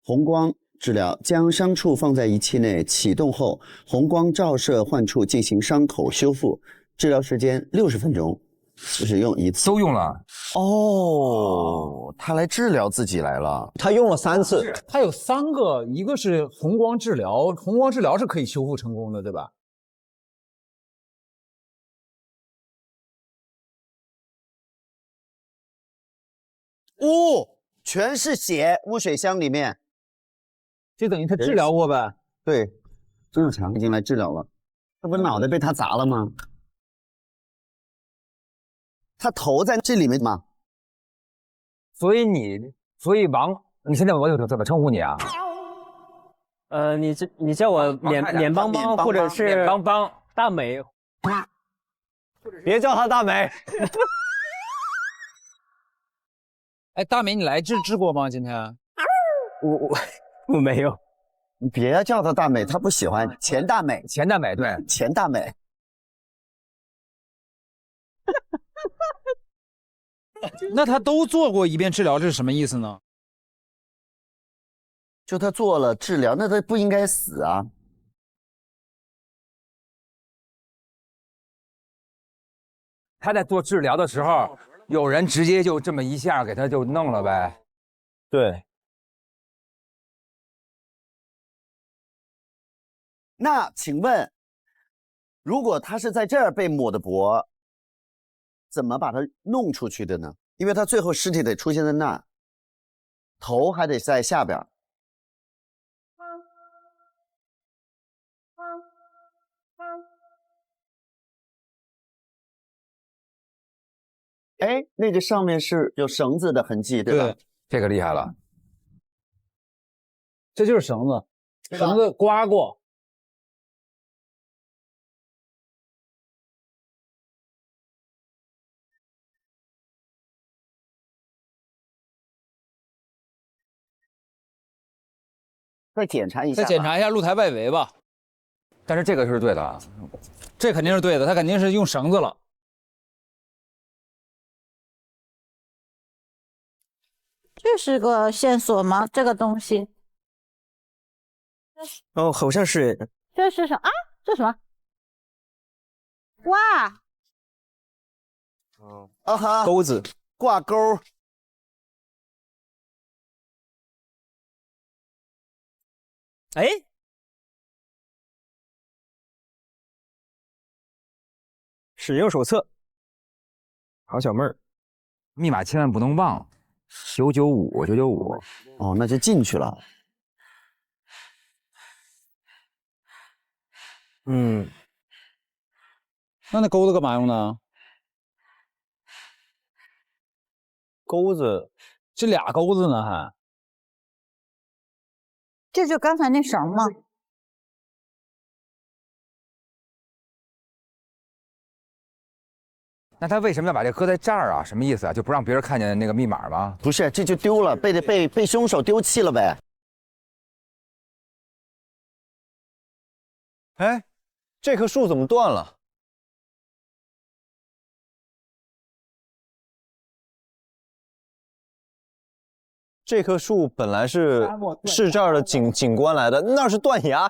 红光治疗，将伤处放在仪器内，启动后红光照射患处进行伤口修复，治疗时间60分钟，只用1次。都用了。哦，他来治疗自己来了。他用了3次。他有3个，一个是红光治疗，红光治疗是可以修复成功的，对吧？哦，全是血，污水箱里面。就等于他治疗过呗。对，周志强已经来治疗了。这不脑袋被他砸了吗？他头在这里面吗？所以王，你现在我怎么称呼你啊？你叫我脸邦邦，或者是脸邦邦大美，别叫他大美。哎，大美，你来治过吗？今天？我没有。你别叫他大美，他不喜欢。钱大美，钱大美，对，钱大美。那他都做过1遍治疗，这是什么意思呢？就他做了治疗，那他不应该死啊。他在做治疗的时候，有人直接就这么一下给他就弄了呗。对。那请问，如果他是在这儿被抹的脖，怎么把他弄出去的呢？因为他最后尸体得出现在那儿，头还得在下边。哎，那个上面是有绳子的痕迹，对吧？对，这个厉害了。这就是绳子，绳子刮过。再检查一下，再检查一下露台外围吧。但是这个是对的，这肯定是对的，他肯定是用绳子了。这是个线索吗？这个东西？哦，好像是。这是什么啊？这什么？哇！啊哈，钩子挂钩。哎，使用手册。好小妹儿，密码千万不能忘，995。哦，那就进去了。嗯，那钩子干嘛用呢？钩子，这俩钩子呢还？这就刚才那绳吗？那他为什么要把这搁在这儿啊？什么意思啊？就不让别人看见那个密码吗？不是，这就丢了，被凶手丢弃了呗。哎，这棵树怎么断了？这棵树本来是这儿的景观来的，那是断崖。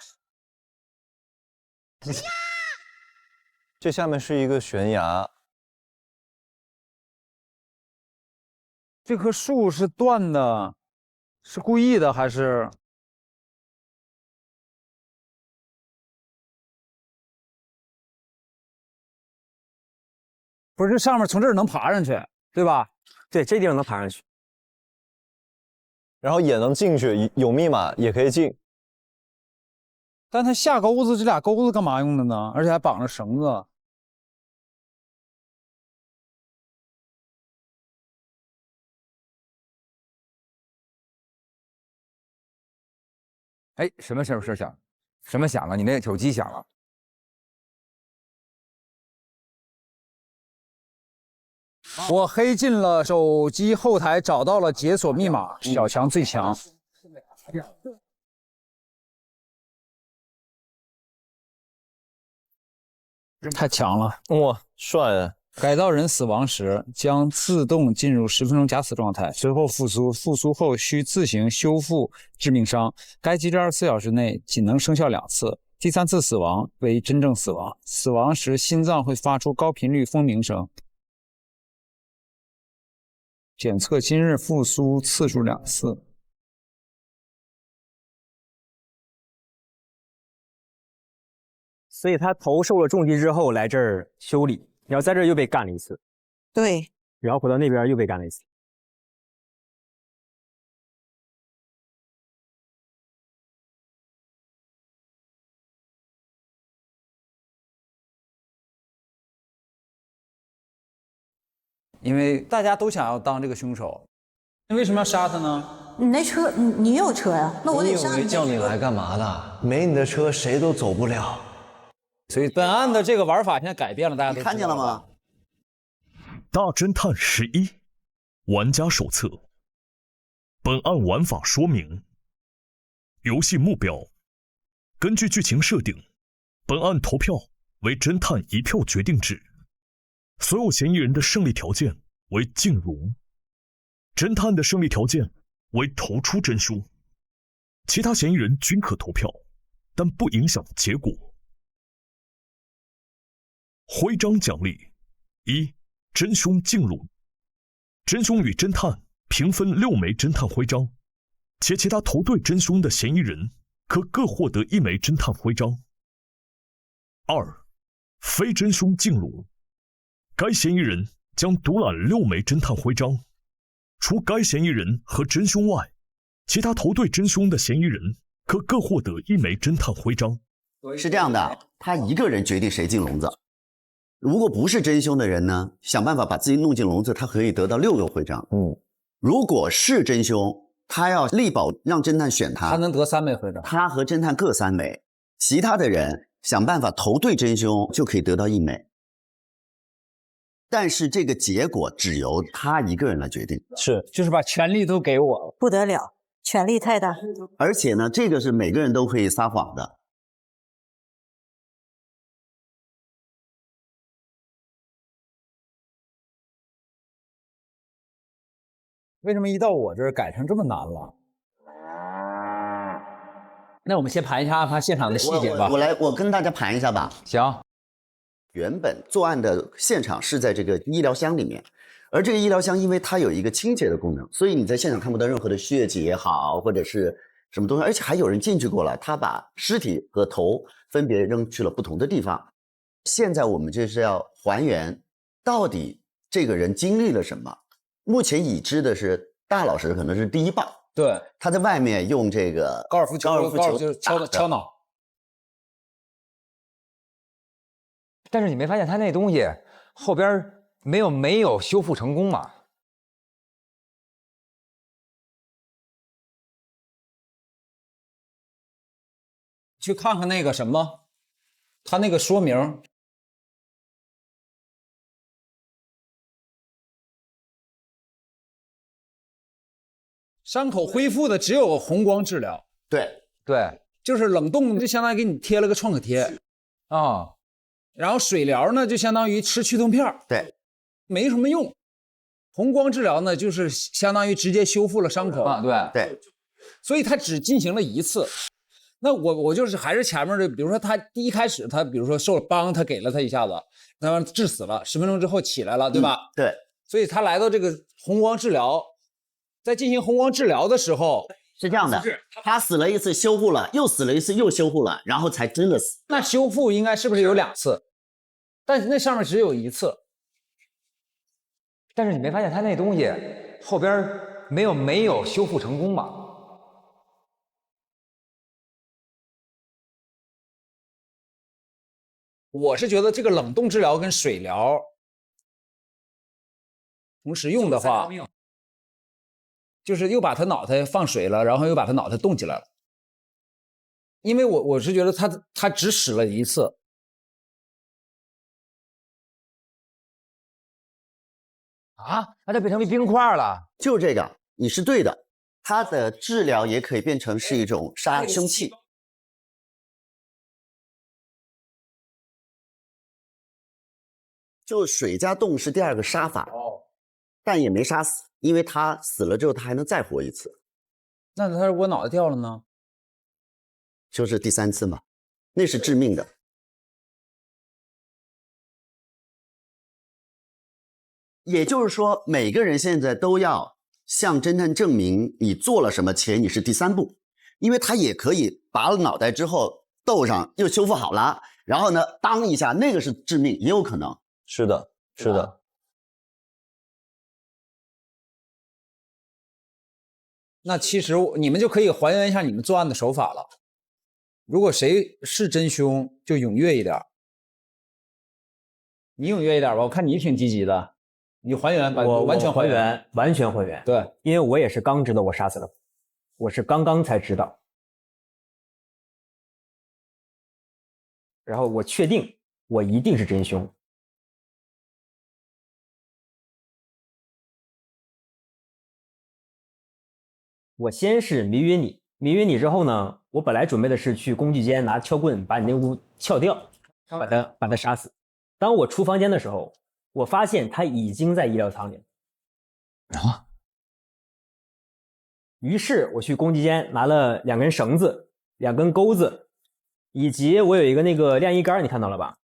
这下面是一个悬崖。这棵树是断的，是故意的还是？不是，上面从这儿能爬上去，对吧？对，这地方能爬上去，然后也能进去，有密码也可以进。但它下钩子，这俩钩子干嘛用的呢？而且还绑着绳子。哎，什么声响？什么响了？你那手机响了。我黑进了手机后台，找到了解锁密码。小强最强。太强了！哇，帅啊！改造人死亡时将自动进入10分钟假死状态，随后复苏。复苏后需自行修复致命伤。该机制24小时内仅能生效2次，第3次死亡为真正死亡。死亡时心脏会发出高频率蜂鸣声。检测今日复苏次数2次。所以他头受了重击之后来这儿修理，然后在这儿又被干了一次，对，然后回到那边又被干了一次。因为大家都想要当这个凶手，那为什么要杀他呢？你那车，你有车呀？那我得杀你。叫你来干嘛的？没你的车谁都走不了。所以本案的这个玩法现在改变了，大家都看见了吗？大侦探11玩家手册。本案玩法说明。游戏目标：根据剧情设定，本案投票为侦探1票决定制。所有嫌疑人的胜利条件为静茹，侦探的胜利条件为投出真凶，其他嫌疑人均可投票，但不影响结果。徽章奖励：1. 真凶静茹，真凶与侦探平分6枚侦探徽章，且其他投对真凶的嫌疑人可各获得1枚侦探徽章。2. 非真凶静茹，该嫌疑人将独揽6枚侦探徽章，除该嫌疑人和真凶外，其他投对真凶的嫌疑人可各获得1枚侦探徽章。是这样的，他一个人决定谁进笼子。如果不是真凶的人呢，想办法把自己弄进笼子，他可以得到6个徽章。如果是真凶，他要力保让侦探选他，他能得3枚徽章，他和侦探各3枚，其他的人想办法投对真凶就可以得到1枚。但是这个结果只由他一个人来决定，就是把权力都给我，不得了，权力太大。而且呢，这个是每个人都可以撒谎的。为什么一到我这儿改成这么难了？那我们先盘一下他现场的细节吧。我跟大家盘一下吧。行。原本作案的现场是在这个医疗箱里面，而这个医疗箱因为它有一个清洁的功能，所以你在现场看不到任何的血迹也好，或者是什么东西，而且还有人进去过了，他把尸体和头分别扔去了不同的地方。现在我们就是要还原到底这个人经历了什么。目前已知的是大老师可能是第一棒，对，他在外面用这个高尔夫球敲脑。但是你没发现他那东西后边没有修复成功吗？去看看那个什么，他那个说明。伤口恢复的只有红光治疗。对，就是冷冻就相当于给你贴了个创可贴啊。然后水疗呢，就相当于吃去痛片，对，没什么用。红光治疗呢，就是相当于直接修复了伤口啊，对，所以他只进行了一次。那我就是还是前面的，比如说他一开始他比如说受了帮，他给了他一下子，那致死了，10分钟之后起来了，对吧？对，所以他来到这个红光治疗，在进行红光治疗的时候。是这样的，他死了一次，修复了，又死了一次，又修复了，然后才真的死。那修复应该是不是有2次？但是那上面只有1次。但是你没发现他那东西后边没有修复成功吗？我是觉得这个冷冻治疗跟水疗同时用的话。就是又把他脑袋放水了，然后又把他脑袋冻起来了。因为我是觉得他只使了1次。啊，那就变成冰块了。就这个，你是对的。它的治疗也可以变成是一种杀生器。就水加冻是第2个杀法。但也没杀死，因为他死了之后，他还能再活一次。那他如果脑袋掉了呢？就是第3次嘛，那是致命的。也就是说，每个人现在都要向侦探证明你做了什么，且你是第3步，因为他也可以拔了脑袋之后斗上又修复好了，然后呢，当一下那个是致命，也有可能。是的，是的。那其实你们就可以还原一下你们作案的手法了。如果谁是真凶，就踊跃一点。你踊跃一点吧，我看你挺积极的。你还原，我完全还原，完全还原。对，因为我也是刚知道我杀死了，我是刚才知道。然后我确定我一定是真凶。我先是迷晕你，迷晕你之后呢，我本来准备的是去工具间拿撬棍把你那屋撬掉，把他杀死。当我出房间的时候，我发现他已经在医疗舱里了。啊！于是我去工具间拿了2根绳子、2根钩子，以及我有一个那个晾衣杆，你看到了吧？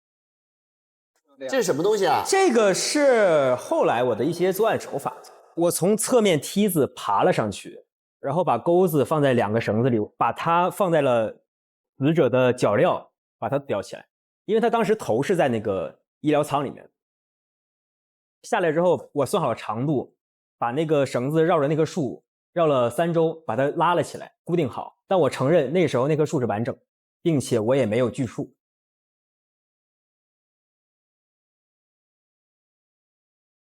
这是什么东西啊？这个是后来我的一些作案手法。我从侧面梯子爬了上去。然后把钩子放在2个绳子里，把它放在了死者的脚镣，把它吊起来。因为他当时头是在那个医疗舱里面。下来之后，我算好了长度，把那个绳子绕着那棵树绕了3周，把它拉了起来，固定好。但我承认那时候那棵树是完整，并且我也没有锯树。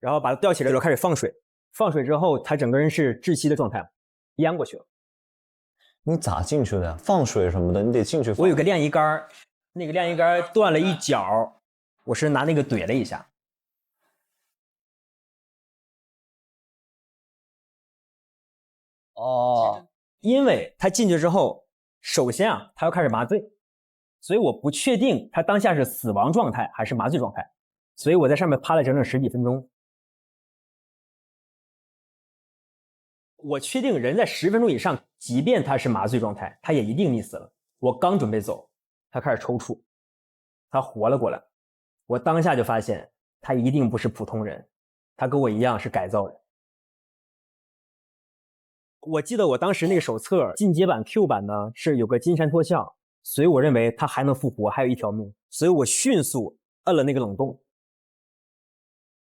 然后把它吊起来之后开始放水，放水之后他整个人是窒息的状态。淹过去了。你咋进去的呀？放水什么的，你得进去放。我有个晾衣杆，那个晾衣杆断了一角，我是拿那个怼了一下。哦，因为他进去之后，首先啊，他要开始麻醉，所以我不确定他当下是死亡状态还是麻醉状态，所以我在上面趴了整整10几分钟。我确定人在10分钟以上，即便他是麻醉状态，他也一定溺死了。我刚准备走，他开始抽搐，他活了过来。我当下就发现他一定不是普通人，他跟我一样是改造人。我记得我当时那个手册进阶版 Q 版呢是有个金山托像，所以我认为他还能复活，还有一条命，所以我迅速摁了那个冷冻。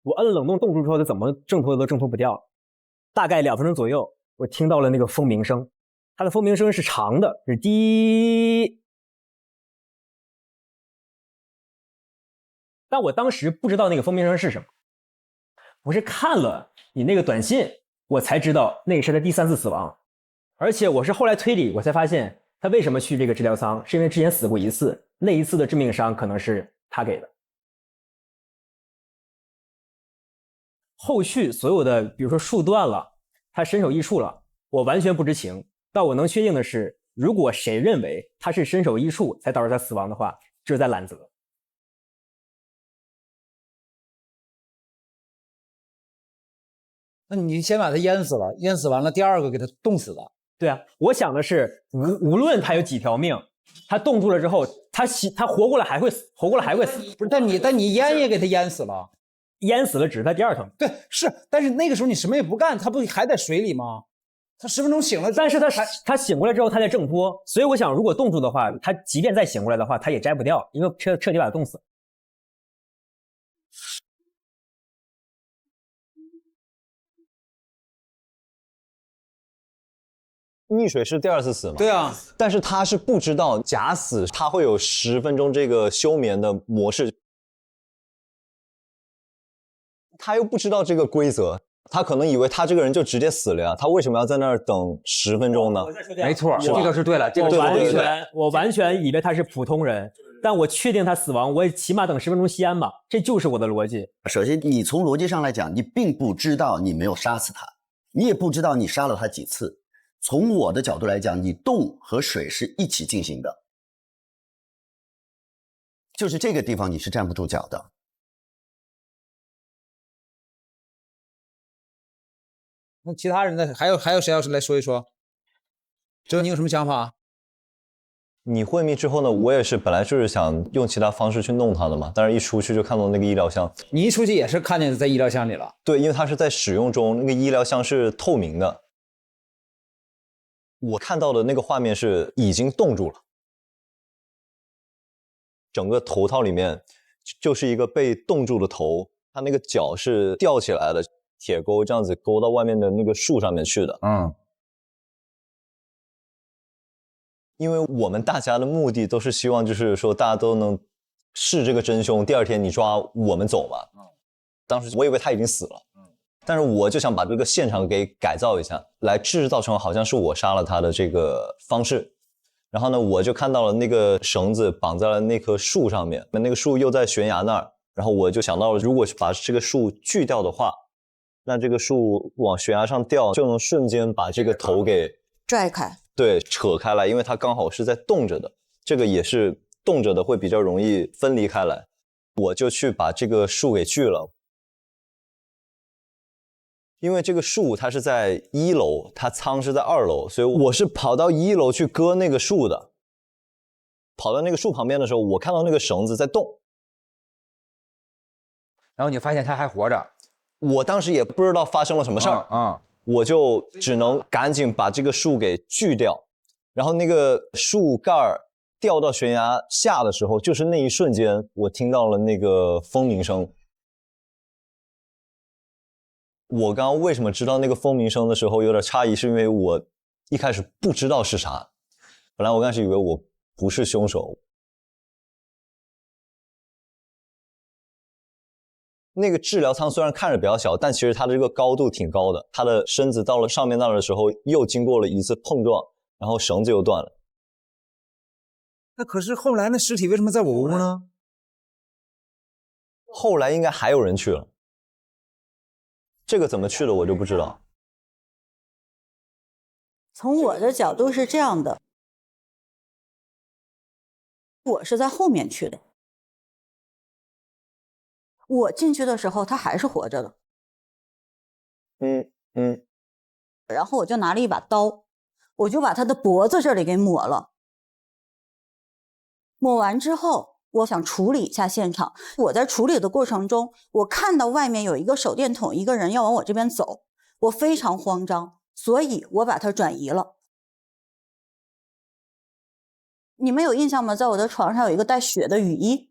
我摁了冷冻冻住之后，就怎么挣脱都挣脱不掉。大概2分钟左右，我听到了那个蜂鸣声，它的蜂鸣声是长的，是滴。但我当时不知道那个蜂鸣声是什么，我是看了你那个短信，我才知道那个是他第3次死亡。而且我是后来推理，我才发现他为什么去这个治疗舱，是因为之前死过一次，那一次的致命伤可能是他给的。后续所有的，比如说树断了，他身首异处了，我完全不知情。但我能确定的是，如果谁认为他是身首异处才导致他死亡的话，这是在揽责。那你先把他淹死了，淹死完了，第二个给他冻死了。对啊，我想的是，无论他有几条命，他冻住了之后，他活过来还会死，活过来还会死。不是，但你淹也给他淹死了。淹死了只是他第2条命。对，是，但是那个时候你什么也不干，他不还在水里吗？他10分钟醒了，但是他醒过来之后他在挣脱，所以我想如果冻住的话，他即便再醒过来的话，他也摘不掉，因为彻底把他冻死。溺水是第2次死吗？对啊，但是他是不知道假死他会有10分钟这个休眠的模式，他又不知道这个规则，他可能以为他这个人就直接死了呀，他为什么要在那儿等10分钟呢？没错，这个是对了，这个我完全以为他是普通人，但我确定他死亡，我也起码等10分钟吸烟吧，这就是我的逻辑。首先，你从逻辑上来讲，你并不知道你没有杀死他，你也不知道你杀了他几次。从我的角度来讲，你冻和水是一起进行的，就是这个地方你是站不住脚的。那其他人呢？还有谁要是来说一说？哲，你有什么想法？你会密之后呢？我也是本来就是想用其他方式去弄他的嘛，但是一出去就看到那个医疗箱。你一出去也是看见在医疗箱里了？对，因为它是在使用中，那个医疗箱是透明的。我看到的那个画面是已经冻住了，整个头套里面就是一个被冻住的头，它那个脚是吊起来的，铁钩这样子勾到外面的那个树上面去的。因为我们大家的目的都是希望就是说大家都能是这个真凶，第2天你抓我们走嘛。当时我以为他已经死了。但是我就想把这个现场给改造一下，来制造成好像是我杀了他的这个方式。然后呢，我就看到了那个绳子绑在了那棵树上面，那个树又在悬崖那儿。然后我就想到了，如果把这个树锯掉的话，那这个树往悬崖上掉，就能瞬间把这个头给拽开。对，扯开来，因为它刚好是在冻着的，这个也是冻着的，会比较容易分离开来。我就去把这个树给锯了。因为这个树它是在1楼，它仓是在2楼，所以我是跑到1楼去割那个树的。跑到那个树旁边的时候，我看到那个绳子在动，然后你发现它还活着。我当时也不知道发生了什么事儿，我就只能赶紧把这个树给锯掉。然后那个树盖掉到悬崖下的时候，就是那一瞬间，我听到了那个蜂鸣声。我刚刚为什么知道那个蜂鸣声的时候有点诧异，是因为我一开始不知道是啥。本来我刚开始以为我不是凶手。那个治疗舱虽然看着比较小，但其实它的这个高度挺高的，它的身子到了上面那儿的时候又经过了一次碰撞，然后绳子又断了。那可是后来那尸体为什么在我屋呢？后来应该还有人去了。这个怎么去的我就不知道。从我的角度是这样的，我是在后面去的，我进去的时候他还是活着的。然后我就拿了一把刀，我就把他的脖子这里给抹了，抹完之后，我想处理一下现场。我在处理的过程中，我看到外面有一个手电筒，一个人要往我这边走，我非常慌张，所以我把它转移了。你们有印象吗？在我的床上有一个带血的雨衣。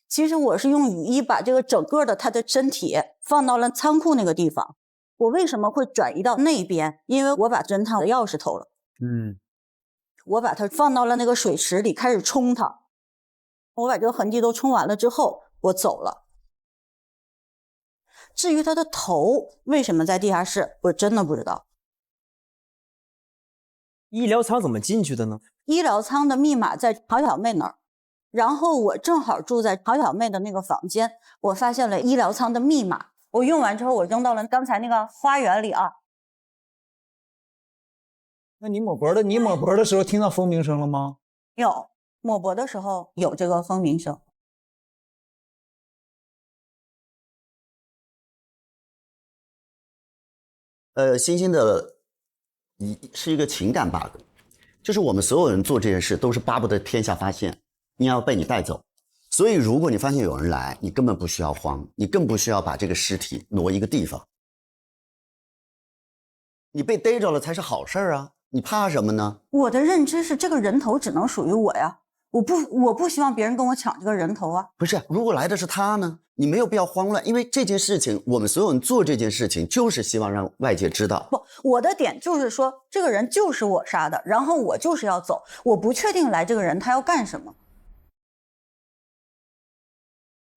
其实我是用雨衣把这个整个的他的身体放到了仓库那个地方。我为什么会转移到那边？因为我把侦探的钥匙偷了。我把它放到了那个水池里，开始冲它。我把这个痕迹都冲完了之后，我走了。至于他的头为什么在地下室，我真的不知道。医疗舱怎么进去的呢？医疗舱的密码在曹小妹那儿，然后我正好住在曹小妹的那个房间，我发现了医疗舱的密码，我用完之后我扔到了刚才那个花园里啊。那你抹脖的时候听到蜂鸣声了吗？有，抹脖的时候有这个蜂鸣声。星星的是一个情感 bug， 就是我们所有人做这件事都是巴不得天下发现，你要被你带走。所以如果你发现有人来，你根本不需要慌，你更不需要把这个尸体挪一个地方。你被逮着了才是好事啊，你怕什么呢？我的认知是这个人头只能属于我呀，我不希望别人跟我抢这个人头啊。不是，如果来的是他呢？你没有必要慌乱，因为这件事情，我们所有人做这件事情，就是希望让外界知道。不，我的点就是说，这个人就是我杀的，然后我就是要走，我不确定来这个人他要干什么。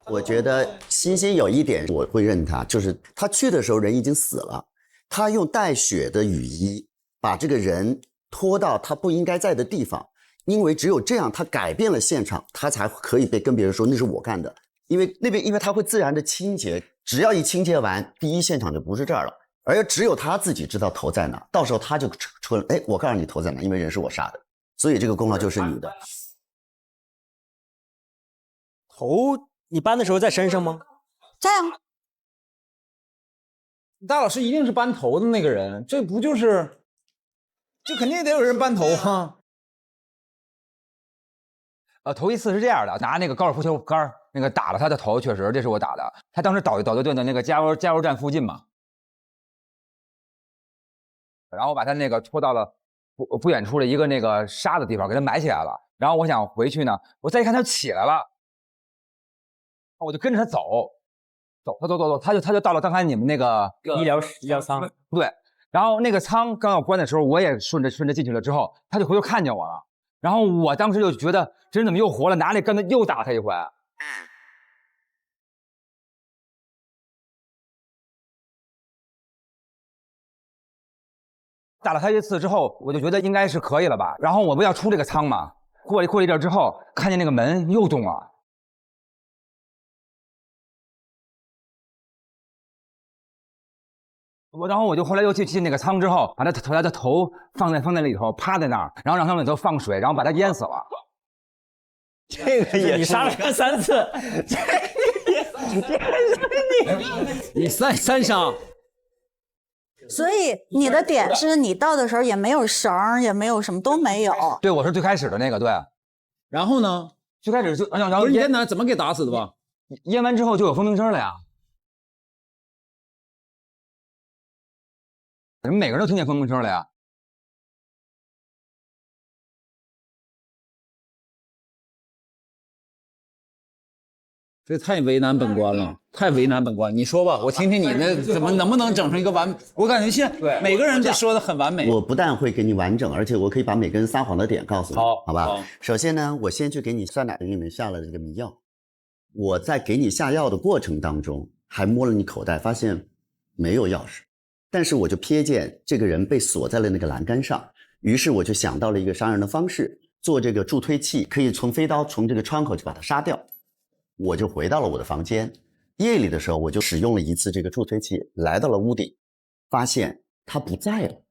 我觉得欣欣有一点我会认他，就是他去的时候人已经死了，他用带血的雨衣把这个人拖到他不应该在的地方，因为只有这样他改变了现场，他才可以被跟别人说那是我干的。因为那边因为他会自然的清洁，只要一清洁完，第一现场就不是这儿了，而只有他自己知道头在哪，到时候他就出了，哎，我告诉你头在哪，因为人是我杀的，所以这个功劳就是你的。头你搬的时候在身上吗？在啊。大老师一定是搬头的那个人，这不就是这肯定得有人搬头啊。头一次是这样的，拿那个高尔夫球杆那个打了他的头，确实这是我打的。他当时导游队的那个加油站附近嘛，然后我把他那个拖到了不远处的一个那个沙的地方，给他埋起来了。然后我想回去呢，我再一看他起来了，我就跟着他走，他就到了刚才你们那个医疗舱，对。然后那个舱刚要关的时候，我也顺着进去了，之后他就回头看见我了。然后我当时就觉得这人怎么又活了，拿那杆子又打他一回。打了他一次之后，我就觉得应该是可以了吧。然后我不要出这个舱嘛，过了一阵之后，看见那个门又动了。然后我就后来又进那个舱之后，把他的头放在里头，趴在那儿，然后让他们里头放水，然后把他淹死了。这个也你杀了他3次，这个你三伤。所以你的点是你到的时候也没有绳，也没有什么都没有。对，我是最开始的那个，对。然后呢？最开始就然后不是淹哪怎么给打死的吧？淹完之后就有蜂鸣声了呀。你们每个人都听见蜂鸣声了呀？这太为难本官了，太为难本官。你说吧，我听听你那怎么能不能整成一个完？我感觉现在每个人都说的很完美。我不但会给你完整，而且我可以把每个人撒谎的点告诉你，好吧？好。首先呢，我先去给你酸奶里面下了这个迷药。我在给你下药的过程当中，还摸了你口袋，发现没有钥匙。但是我就瞥见这个人被锁在了那个栏杆上，于是我就想到了一个杀人的方式，做这个助推器，可以从飞刀从这个窗口就把它杀掉。我就回到了我的房间，夜里的时候我就使用了一次这个助推器，来到了屋顶，发现他不在了。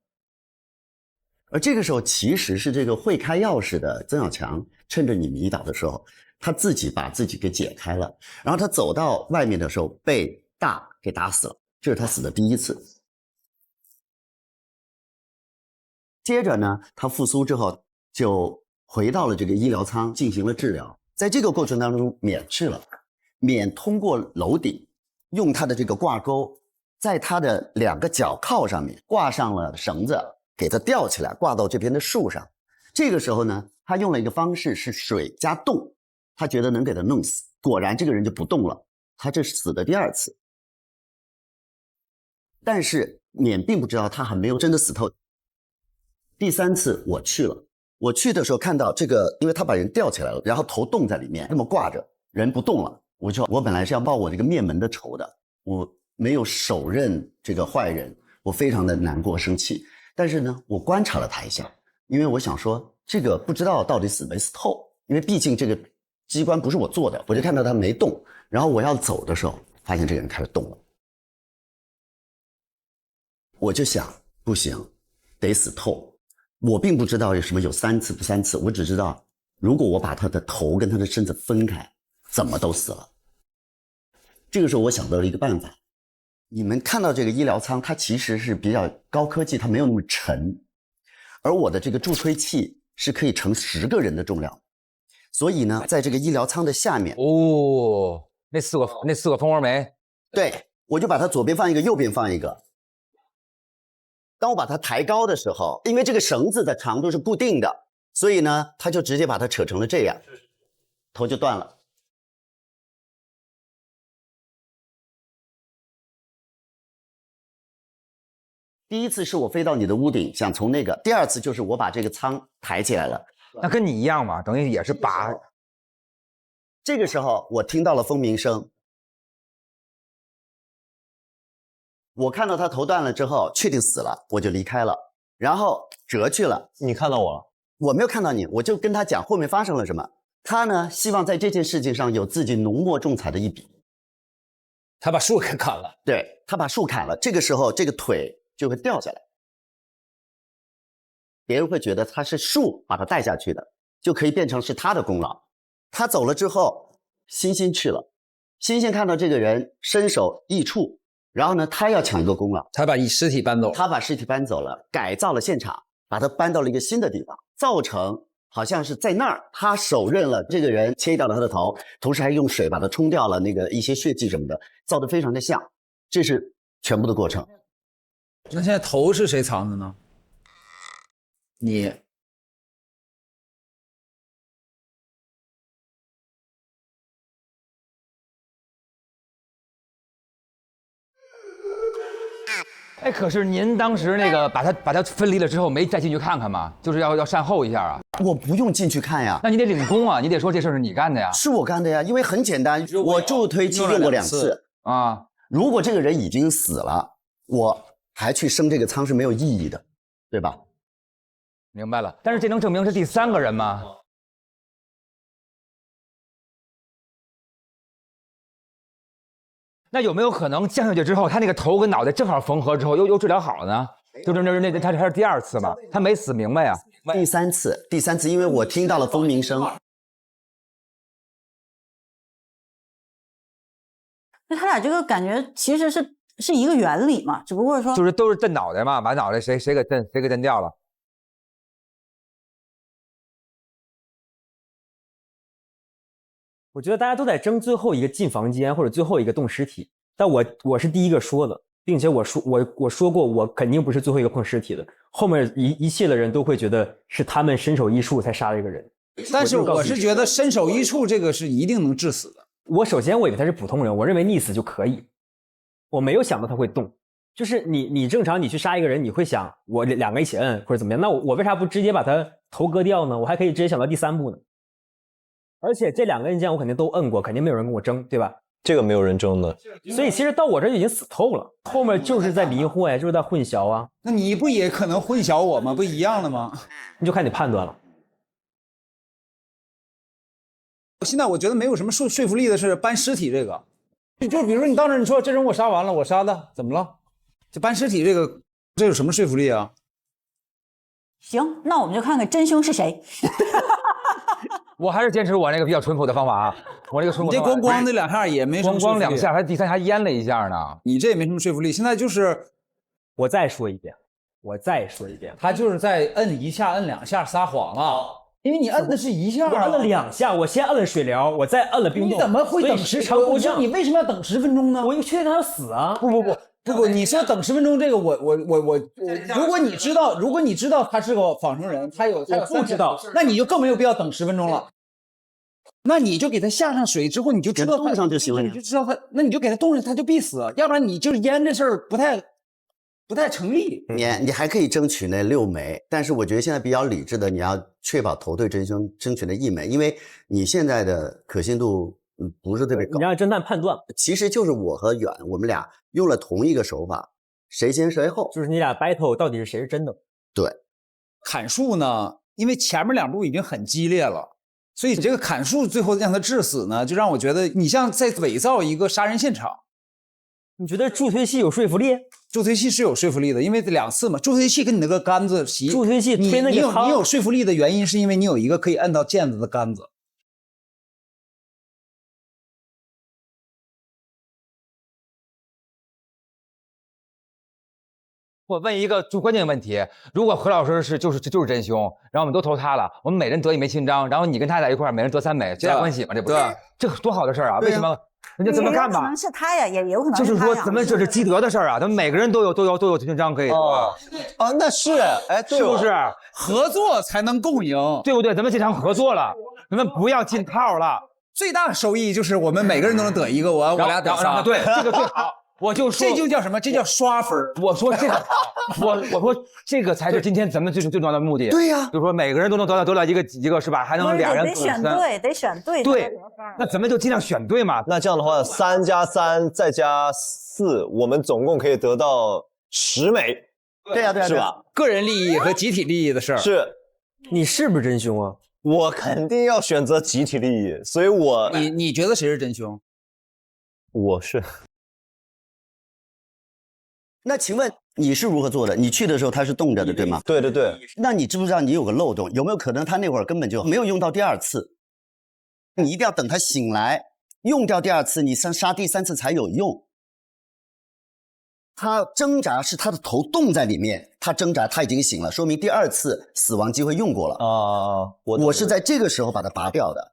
而这个时候其实是这个会开钥匙的曾小强趁着你迷倒的时候，他自己把自己给解开了，然后他走到外面的时候被大给打死了，这是他死的第一次。接着呢，他复苏之后就回到了这个医疗舱进行了治疗。在这个过程当中，免去了，免通过楼顶用他的这个挂钩，在他的2个脚铐上面挂上了绳子，给他吊起来，挂到这边的树上。这个时候呢，他用了一个方式是水加冻，他觉得能给他弄死，果然这个人就不动了。他这是死的第2次，但是免并不知道他还没有真的死透。第3次我去了。我去的时候看到这个，因为他把人吊起来了，然后头冻在里面，这么挂着，人不动了。我本来是要报我这个灭门的仇的，我没有手刃这个坏人，我非常的难过生气。但是呢，我观察了他一下，因为我想说这个不知道到底死没死透，因为毕竟这个机关不是我做的，我就看到他没动，然后我要走的时候，发现这个人开始动了，我就想不行，得死透。我并不知道有什么有3次不3次，我只知道如果我把他的头跟他的身子分开，怎么都死了。这个时候我想到了一个办法，你们看到这个医疗舱，它其实是比较高科技，它没有那么沉，而我的这个助吹器是可以承10个人的重量，所以呢，在这个医疗舱的下面，哦，那四个蜂窝煤，对，我就把它左边放一个，右边放一个。当我把它抬高的时候，因为这个绳子的长度是固定的，所以呢，他就直接把它扯成了这样，头就断了。第1次是我飞到你的屋顶，想从那个；第2次就是我把这个舱抬起来了。那跟你一样嘛，等于也是把。这个时候我听到了蜂鸣声。我看到他头断了之后，确定死了，我就离开了，然后折去了。你看到我了？我没有看到你，我就跟他讲后面发生了什么。他呢，希望在这件事情上有自己浓墨重彩的一笔。他把树给砍了。对，他把树砍了，这个时候这个腿就会掉下来，别人会觉得他是树把他带下去的，就可以变成是他的功劳。他走了之后，星星去了，星星看到这个人身首异处。然后呢，他要抢一个功劳，他把尸体搬走，他把尸体搬走了，改造了现场，把他搬到了一个新的地方，造成好像是在那儿他手刃了这个人，切掉了他的头，同时还用水把他冲掉了那个一些血迹什么的，造得非常的像，这是全部的过程。那现在头是谁藏的呢？你。哎，可是您当时那个把它分离了之后，没再进去看看吗？就是要善后一下啊。我不用进去看呀，那你得领功啊，你得说这事儿是你干的呀。是我干的呀，因为很简单，我助推器用过2次啊。如果这个人已经死了，我还去升这个舱是没有意义的，对吧？明白了。但是这能证明是第3个人吗？那有没有可能降下去之后，他那个头跟脑袋正好缝合之后又治疗好了呢？就是那他是第2次嘛，他没死明白呀。第三次，因为我听到了蜂鸣声。那他俩这个感觉其实是一个原理嘛，只不过说就是都是震脑袋嘛，把脑袋谁给震掉了。我觉得大家都在争最后一个进房间或者最后一个动尸体，但我是第一个说的，并且我说过我肯定不是最后一个碰尸体的，后面一切的人都会觉得是他们身首异处才杀了一个人。但是我是觉得身首异处这个是一定能致死的。我首先我以为他是普通人，我认为溺死就可以，我没有想到他会动。就是你正常你去杀一个人，你会想我2个一起摁或者怎么样，那我为啥不直接把他头割掉呢？我还可以直接想到第3步呢。而且这2个按键我肯定都摁过，肯定没有人跟我争，对吧？这个没有人争的。所以其实到我这已经死透了，后面就是在迷惑呀，就是在混淆啊。那你不也可能混淆我吗？不一样的吗？你就看你判断了。现在我觉得没有什么说服力的是搬尸体这个，就比如说你到那儿你说这人我杀完了，我杀的，怎么了？就搬尸体这有什么说服力啊？行，那我们就看看真凶是谁。我还是坚持我那个比较淳朴的方法啊，我那个淳朴的方法。你这咣的2下也没什么咣2下，还第3下淹了一下呢。你这也没什么说服力。现在就是我再说一遍，他就是在摁1下摁2下撒谎了。因为你摁的是一下，我摁了2下，我先摁了水疗，我再摁了冰冻。你怎么会等时长？我说你为什么要等10分钟呢？我确定他要死啊！不，你说等10分钟这个，我，如果你知道他是个仿生人，他有我不知道，那你就更没有必要等10分钟了。那你就给他下上水之后，你就知道冻上就行了，你就知道他，那你就给他冻上，他就必死。要不然你就是腌这事儿不太成立。你还可以争取那6枚，但是我觉得现在比较理智的，你要确保头对真凶，争取那1枚，因为你现在的可信度不是特别高。你让侦探判断，其实就是我和远，我们俩用了同一个手法，谁先谁后，就是你俩 battle 到底是谁是真的。对，砍树呢，因为前面2步已经很激烈了，所以这个砍树最后让他致死呢，就让我觉得你像在伪造一个杀人现场。你觉得助推器有说服力？助推器是有说服力的，因为2次嘛，助推器跟你那个杆子洗，助推器推那个汤，你有说服力的原因是因为你有一个可以按到键子的杆子。我问一个最关键的问题：如果何老师就是真凶，然后我们都投他了，我们每人得1枚勋章，然后你跟他在一块儿，每人得3枚，皆大欢喜嘛？这不是？这多好的事儿啊！为什么？人家怎么干吧？可能是他呀，也有可能就是说，咱们这是积德的事儿啊，咱们每个人都有勋章可以得。那是，哎，是不是？合作才能共赢，对不对？咱们这场合作了，咱们不要进套了。最大的收益就是我们每个人都能得1个，我俩得3。对，这个最好。我就说，这就叫什么？这叫刷分。我说这个，我说这个才是今天咱们最重要的目的。对呀，就是说每个人都能得到一个是吧？还能俩人得选对，得选对。对，那咱们就尽量选对嘛。那这样的话，3加3再加4，我们总共可以得到10枚。对呀，是吧？个人利益和集体利益的事儿。是，你是不是真凶啊？我肯定要选择集体利益，所以你觉得谁是真凶？我是。那请问你是如何做的？你去的时候它是冻着的，对吗？对对对。那你知不知道你有个漏洞？有没有可能他那会儿根本就没有用到第2次？你一定要等他醒来，用掉第2次，你杀第3次才有用。他挣扎是他的头冻在里面，他挣扎他已经醒了，说明第2次死亡机会用过了啊。我是在这个时候把它拔掉的。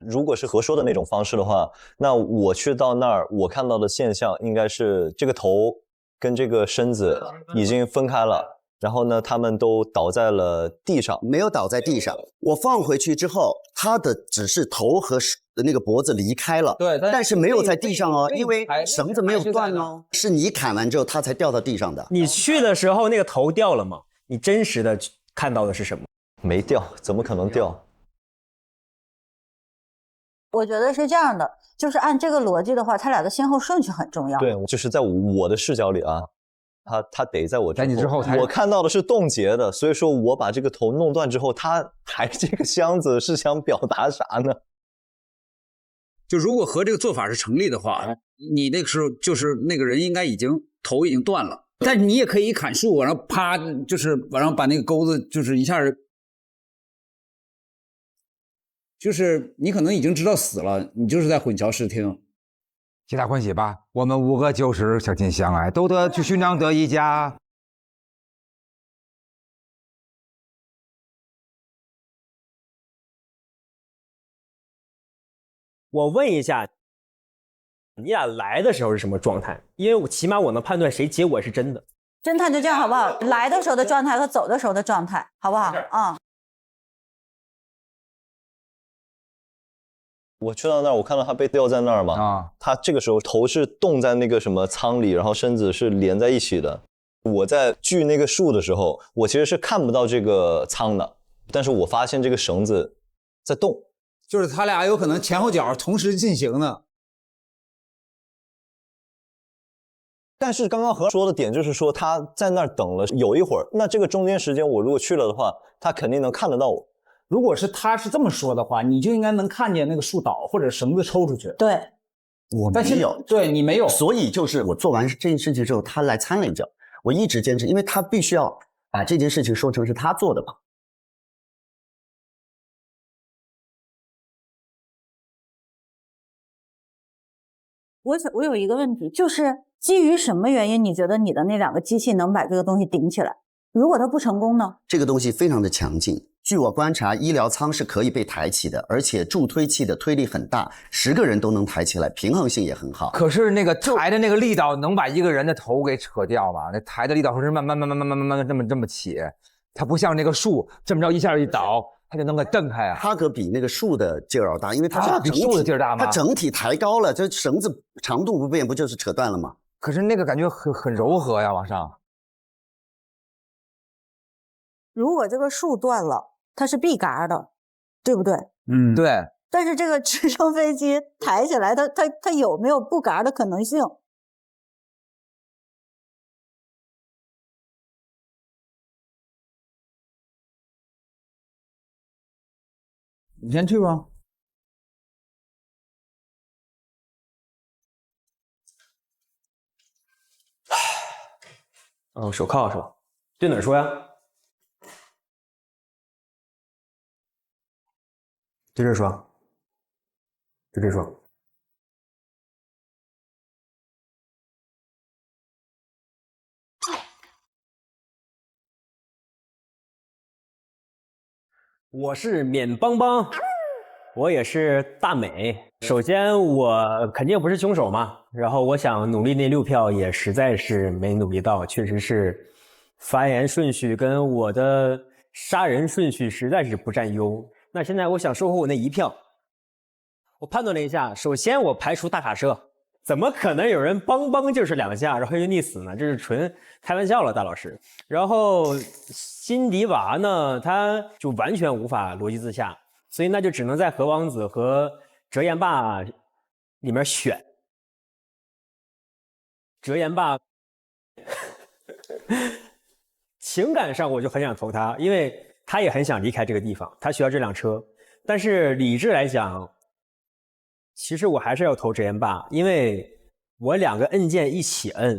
如果是何说的那种方式的话，那我去到那儿，我看到的现象应该是这个头跟这个身子已经分开了，然后呢，他们都倒在了地上，没有倒在地上。我放回去之后，他的只是头和那个脖子离开了，对，但是没有在地上哦，因为绳子没有断哦，是你砍完之后它才掉到地上的。你去的时候那个头掉了吗？你真实的看到的是什么？没掉，怎么可能掉？我觉得是这样的，就是按这个逻辑的话，他俩的先后顺序很重要。对，就是在我的视角里啊，他得在我之后，我看到的是冻结的，所以说我把这个头弄断之后，他抬这个箱子是想表达啥呢？就如果和这个做法是成立的话，你那个时候就是那个人应该头已经断了，但你也可以一砍树，然后啪，就是然后把那个钩子就是一下。就是你可能已经知道死了，你就是在混淆视听。皆大欢喜吧，我们5个就是相亲相爱，都得去勋章得1家。我问一下，你俩来的时候是什么状态？因为起码我能判断谁结果是真的。侦探就这样好不好？来的时候的状态和走的时候的状态，好不好？我去到那儿，我看到他被吊在那儿嘛，他这个时候头是冻在那个什么舱里，然后身子是连在一起的。我在锯那个树的时候，我其实是看不到这个舱的，但是我发现这个绳子在动，就是他俩有可能前后脚同时进行的。但是刚刚何说的点就是说他在那儿等了有一会儿，那这个中间时间我如果去了的话，他肯定能看得到我。如果是他是这么说的话，你就应该能看见那个树倒或者绳子抽出去。对，我没有，对你没有，所以就是我做完这件事情之后，他来参了一脚，我一直坚持，因为他必须要把这件事情说成是他做的嘛。我有一个问题，就是基于什么原因，你觉得你的那2个机器能把这个东西顶起来？如果他不成功呢？这个东西非常的强劲。据我观察，医疗舱是可以被抬起的，而且助推器的推力很大，10个人都能抬起来，平衡性也很好。可是那个抬的那个力道能把一个人的头给扯掉吗？那抬的力道是慢慢这么起，它不像那个树这么着一下一倒，它就能给蹬开啊。它可比那个树的劲儿要大，因为它是比树的劲儿大吗？它整体抬高了，这绳子长度不变，不就是扯断了吗？可是那个感觉很柔和呀，往上。如果这个树断了，它是必嘎的，对不对？嗯，对。但是这个直升飞机抬起来，它有没有不嘎的可能性？你先去吧。哦，手铐是吧？对哪儿说呀？对这儿说。对这儿说。我是免邦邦，我也是大美。首先，我肯定不是凶手嘛。然后，我想努力那6票也实在是没努力到，确实是发言顺序跟我的杀人顺序实在是不占优。那现在我想收回我那1票。我判断了一下，首先我排除大卡车，怎么可能有人邦邦就是2下然后就溺死呢？这是纯开玩笑了，大老师。然后辛迪娃呢，他就完全无法逻辑自洽，所以那就只能在何王子和哲言霸里面选。哲言霸情感上我就很想投他，因为他也很想离开这个地方，他需要这辆车。但是理智来讲，其实我还是要投哲言霸，因为我2个按键一起摁，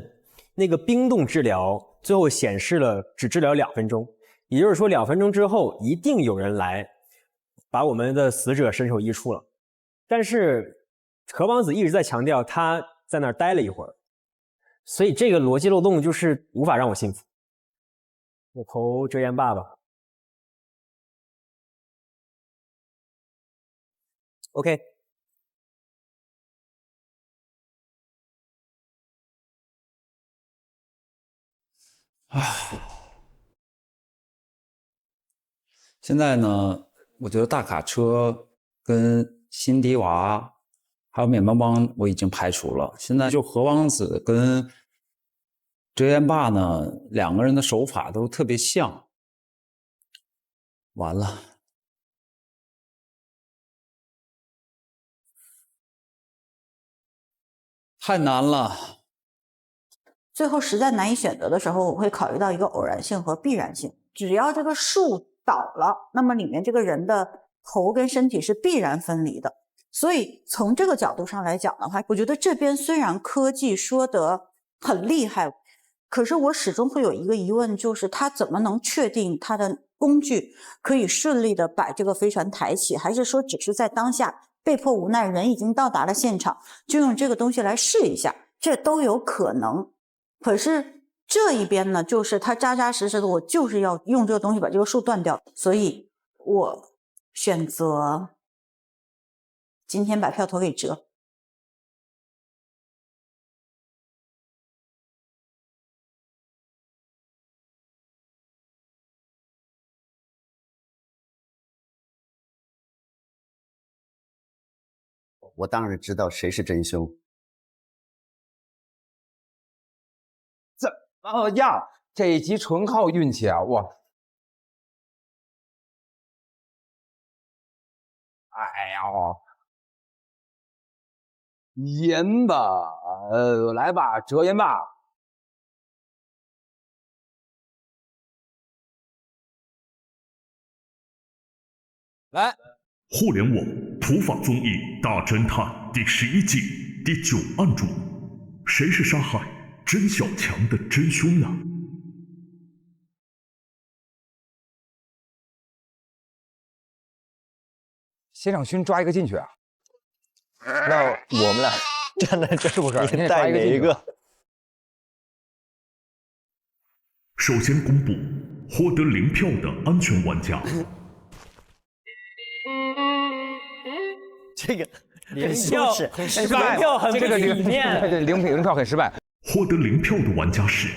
那个冰冻治疗最后显示了只治疗2分钟，也就是说2分钟之后一定有人来把我们的死者身首异处了。但是何王子一直在强调他在那儿待了一会儿，所以这个逻辑漏洞就是无法让我信服。我投哲言霸吧。OK。现在呢，我觉得大卡车跟辛迪娃还有免邦邦我已经排除了，现在就何王子跟哲言霸呢，2个人的手法都特别像。完了，太难了。最后实在难以选择的时候，我会考虑到一个偶然性和必然性。只要这个树倒了，那么里面这个人的头跟身体是必然分离的。所以从这个角度上来讲的话，我觉得这边虽然科技说得很厉害，可是我始终会有一个疑问，就是他怎么能确定他的工具可以顺利的把这个飞船抬起，还是说只是在当下被迫无奈，人已经到达了现场，就用这个东西来试一下，这都有可能。可是这一边呢，就是他扎扎实实的，我就是要用这个东西把这个树断掉，所以我选择今天把票投给哲。我当然知道谁是真凶。怎么样？这一集纯靠运气啊！哇！哎呀，言吧，来吧，哲言吧。来，互联网普法综艺大侦探第11季第9案中，谁是杀害甄小强的真凶呢？谢尚勋抓一个进去啊！那我们俩站在这，是不是？你带哪一个？首先公布获得0票的安全玩家。这个0票很失败，0票很这个里面，对0票很失败。获得0票的玩家是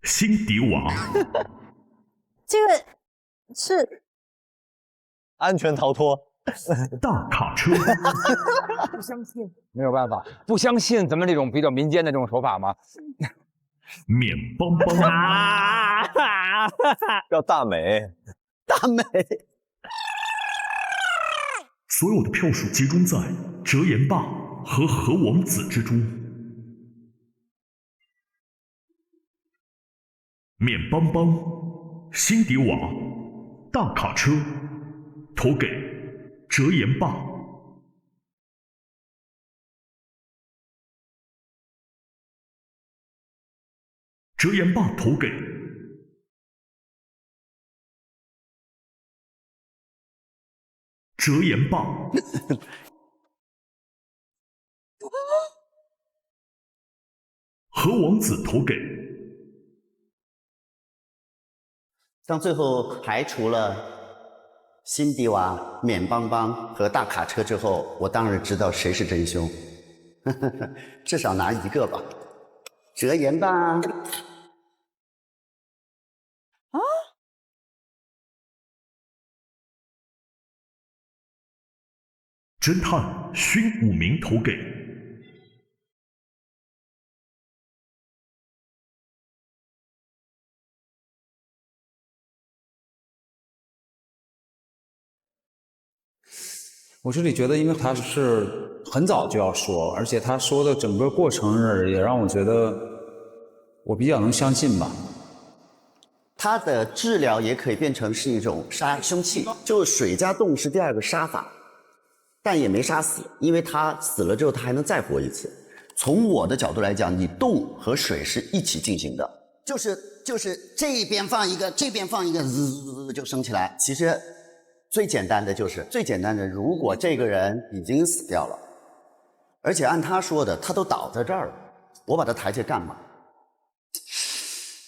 辛迪娃。这个是安全逃脱。大卡车。不相信，没有办法，不相信咱们这种比较民间的这种手法吗？面邦邦。叫大美。大美。所有的票数集中在折颜霸和何王子之中。面邦邦、辛迪娃、大卡车投给折颜霸。折颜霸投给折颜霸。何王子投给。当最后排除了辛迪娃、面邦邦和大卡车之后，我当然知道谁是真凶，至少拿一个吧。折颜霸。侦探勋武明投给我这里觉得，因为他是很早就要说，而且他说的整个过程也让我觉得我比较能相信吧。它的治疗也可以变成是一种杀凶器，就水加冻是第2个杀法，但也没杀死，因为他死了之后他还能再活一次。从我的角度来讲，你冻和水是一起进行的，就是这边放一个，这边放一个，滋就升起来。其实最简单的，如果这个人已经死掉了，而且按他说的，他都倒在这儿了，我把他抬起来干嘛？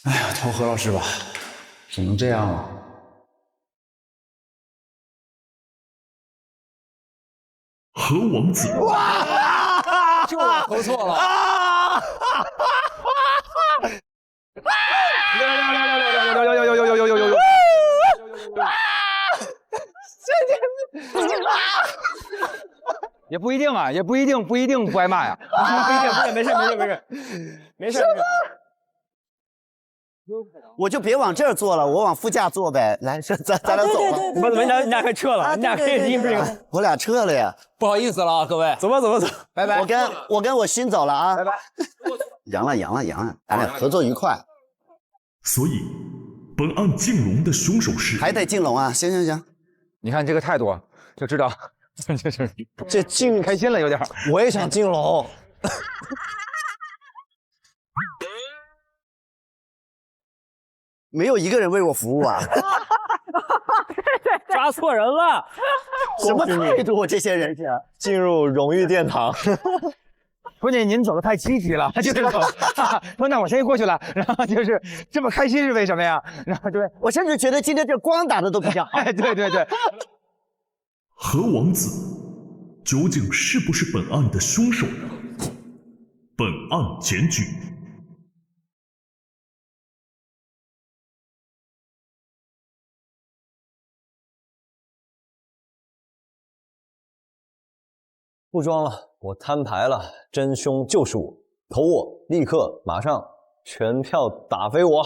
哎呀，投何老师吧，只能这样了。何王子。就我投错了。也不一定啊，也不一定不挨骂呀。不一定，没事。我就别往这儿坐了，我往副驾坐呗。来，咱俩走吧。怎么你俩快撤了？你俩可以听不听？我俩撤了呀。不好意思了啊，各位，走吧，拜拜。我跟我新走了啊，拜拜。扬了，咱俩合作愉快。所以，本案进笼的凶手是还得进笼啊！行，你看这个态度就知道，这进开心了有点。我也想进笼。没有一个人为我服务啊！抓错人了，什么态度？这些人是进入荣誉殿堂。关键您走的太积极了，就是说那我先过去了，然后就是这么开心是为什么呀？然后对我甚至觉得今天这光打的都比较好。对。何王子究竟是不是本案的凶手呢？本案检举。不装了，我摊牌了，真凶就是我，投我，立刻马上全票打飞我。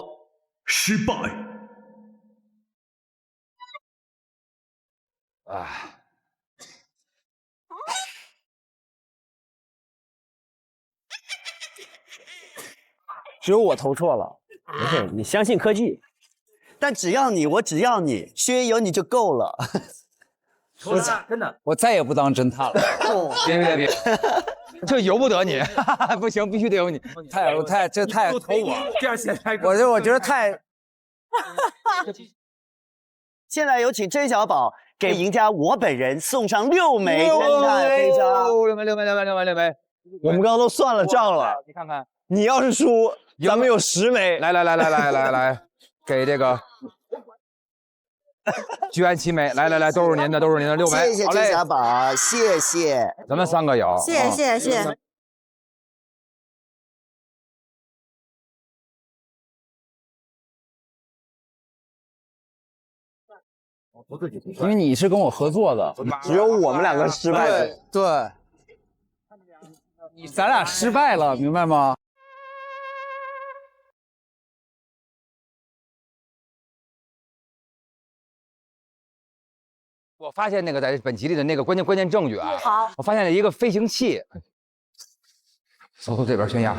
失败。只有我投错了。没事，你相信科技。但只要你，我只要你，学有你就够了。真的，我再也不当侦探了。别，这由不得你，不行，必须得有你。太投我，这样显太。我觉得太。现在有请甄小宝给赢家我本人送上6枚侦探徽章。6枚。我们刚刚都算了账了，你看看，你要是输，咱们有10枚。来，给这个居安7枚，来，都是您的6枚。谢谢郑小宝，谢谢。咱们3个有。谢谢。因为你是跟我合作的，只有我们2个失败了。对，咱俩失败了，明白吗？我发现那个在本集里的那个关键证据啊，好，我发现了一个飞行器，走这边悬崖。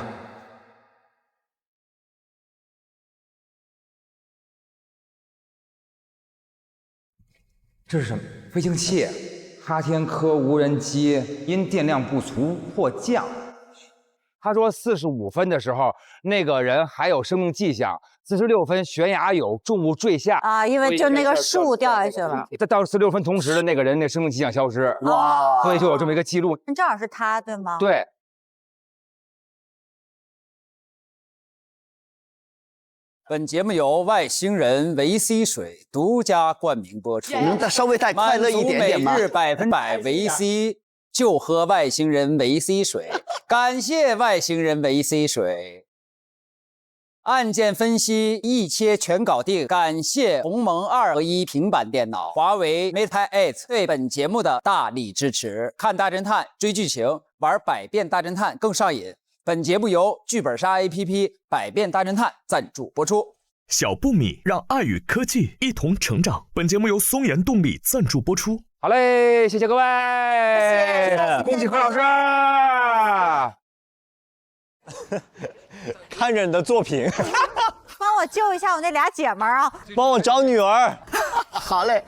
这是什么？飞行器，哈天科无人机因电量不足迫降。他说45分的时候，那个人还有生命迹象；46分悬崖有重物坠下啊，因为就那个树掉下去了。到46分同时的那个人那生命迹象消失，哇，所以就有这么一个记录。正好是他，对吗？对。本节目由外星人维 C 水独家冠名播出。能再稍微再快乐一点点吗？每日100%维 C， 就喝外星人维 C 水。感谢外星人维 C 水。案件分析一切全搞定，感谢鸿蒙2合1平板电脑、华为 Mate 8对本节目的大力支持。看大侦探，追剧情，玩百变大侦探更上瘾。本节目由剧本杀 APP 百变大侦探赞助播出。小不米让爱与科技一同成长。本节目由松岩动力赞助播出。好嘞，谢谢各位，恭喜何老师。看着你的作品，帮我救一下我那俩姐们儿啊！帮我找女儿。好嘞。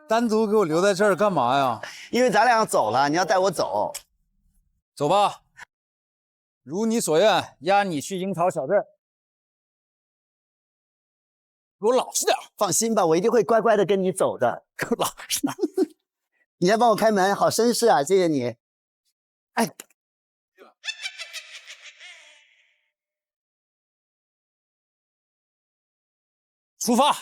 单独给我留在这儿干嘛呀？因为咱俩要走了，你要带我走。走吧。如你所愿，押你去樱桃小镇。给我老实点。放心吧，我一定会乖乖的跟你走的。给我老实点。你还帮我开门，好绅士啊！谢谢你。哎，出发。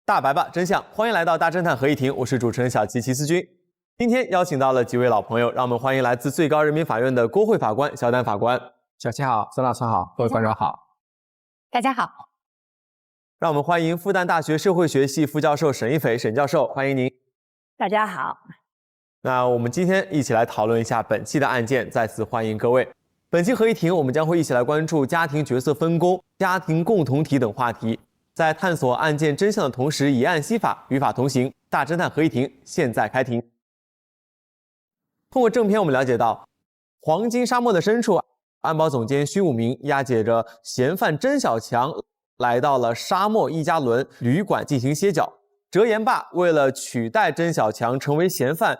大白吧，真相！欢迎来到大侦探合议庭，我是主持人小齐齐思君。今天邀请到了几位老朋友，让我们欢迎来自最高人民法院的郭慧法官、肖丹法官。小齐好，孙老师好，各位观众好，大家好。让我们欢迎复旦大学社会学系副教授沈一斐沈教授，欢迎您。大家好。那我们今天一起来讨论一下本期的案件，再次欢迎各位。本期合议庭，我们将会一起来关注家庭角色分工、家庭共同体等话题。在探索案件真相的同时，以案析法，与法同行。大侦探合议庭现在开庭。通过正片，我们了解到，黄金沙漠的深处，安保总监徐武明押解着嫌犯甄小强来到了沙漠一加仑旅馆进行歇脚。折颜霸为了取代甄小强成为嫌犯，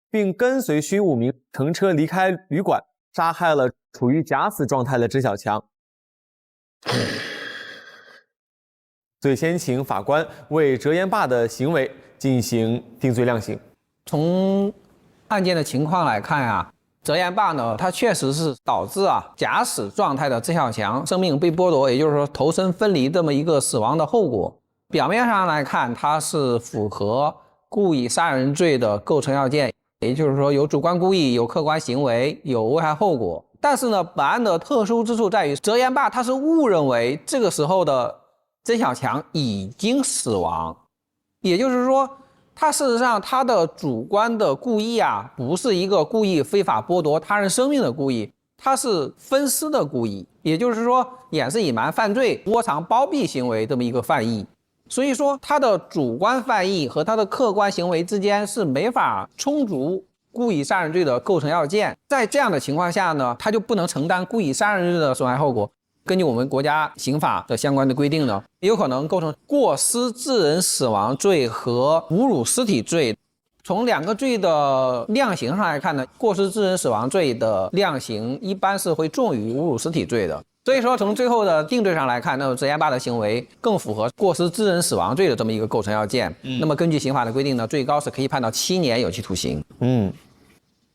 并跟随徐武明乘车离开旅馆，杀害了处于假死状态的甄小强。所以先请法官为折颜霸的行为进行定罪量刑。从案件的情况来看啊，折颜霸呢，他确实是导致假死状态的甄小强生命被剥夺，也就是说头身分离这么一个死亡的后果。表面上来看，他是符合故意杀人罪的构成要件，也就是说有主观故意、有客观行为、有危害后果。但是呢，本案的特殊之处在于，折颜霸他是误认为这个时候的甄小强已经死亡，也就是说，他事实上他的主观的故意不是一个故意非法剥夺他人生命的故意，他是分尸的故意，也就是说掩饰隐瞒犯罪、窝藏包庇行为这么一个犯意。所以说他的主观犯意和他的客观行为之间是没法充足故意杀人罪的构成要件。在这样的情况下呢，他就不能承担故意杀人罪的损害后果。根据我们国家刑法的相关的规定呢，也有可能构成过失致人死亡罪和侮辱尸体罪。从两个罪的量刑上来看呢，过失致人死亡罪的量刑一般是会重于侮辱尸体罪的。所以说从最后的定罪上来看，那么泽延坝的行为更符合过失致人死亡罪的这么一个构成要件。那么根据刑法的规定呢，最高是可以判到7年有期徒刑。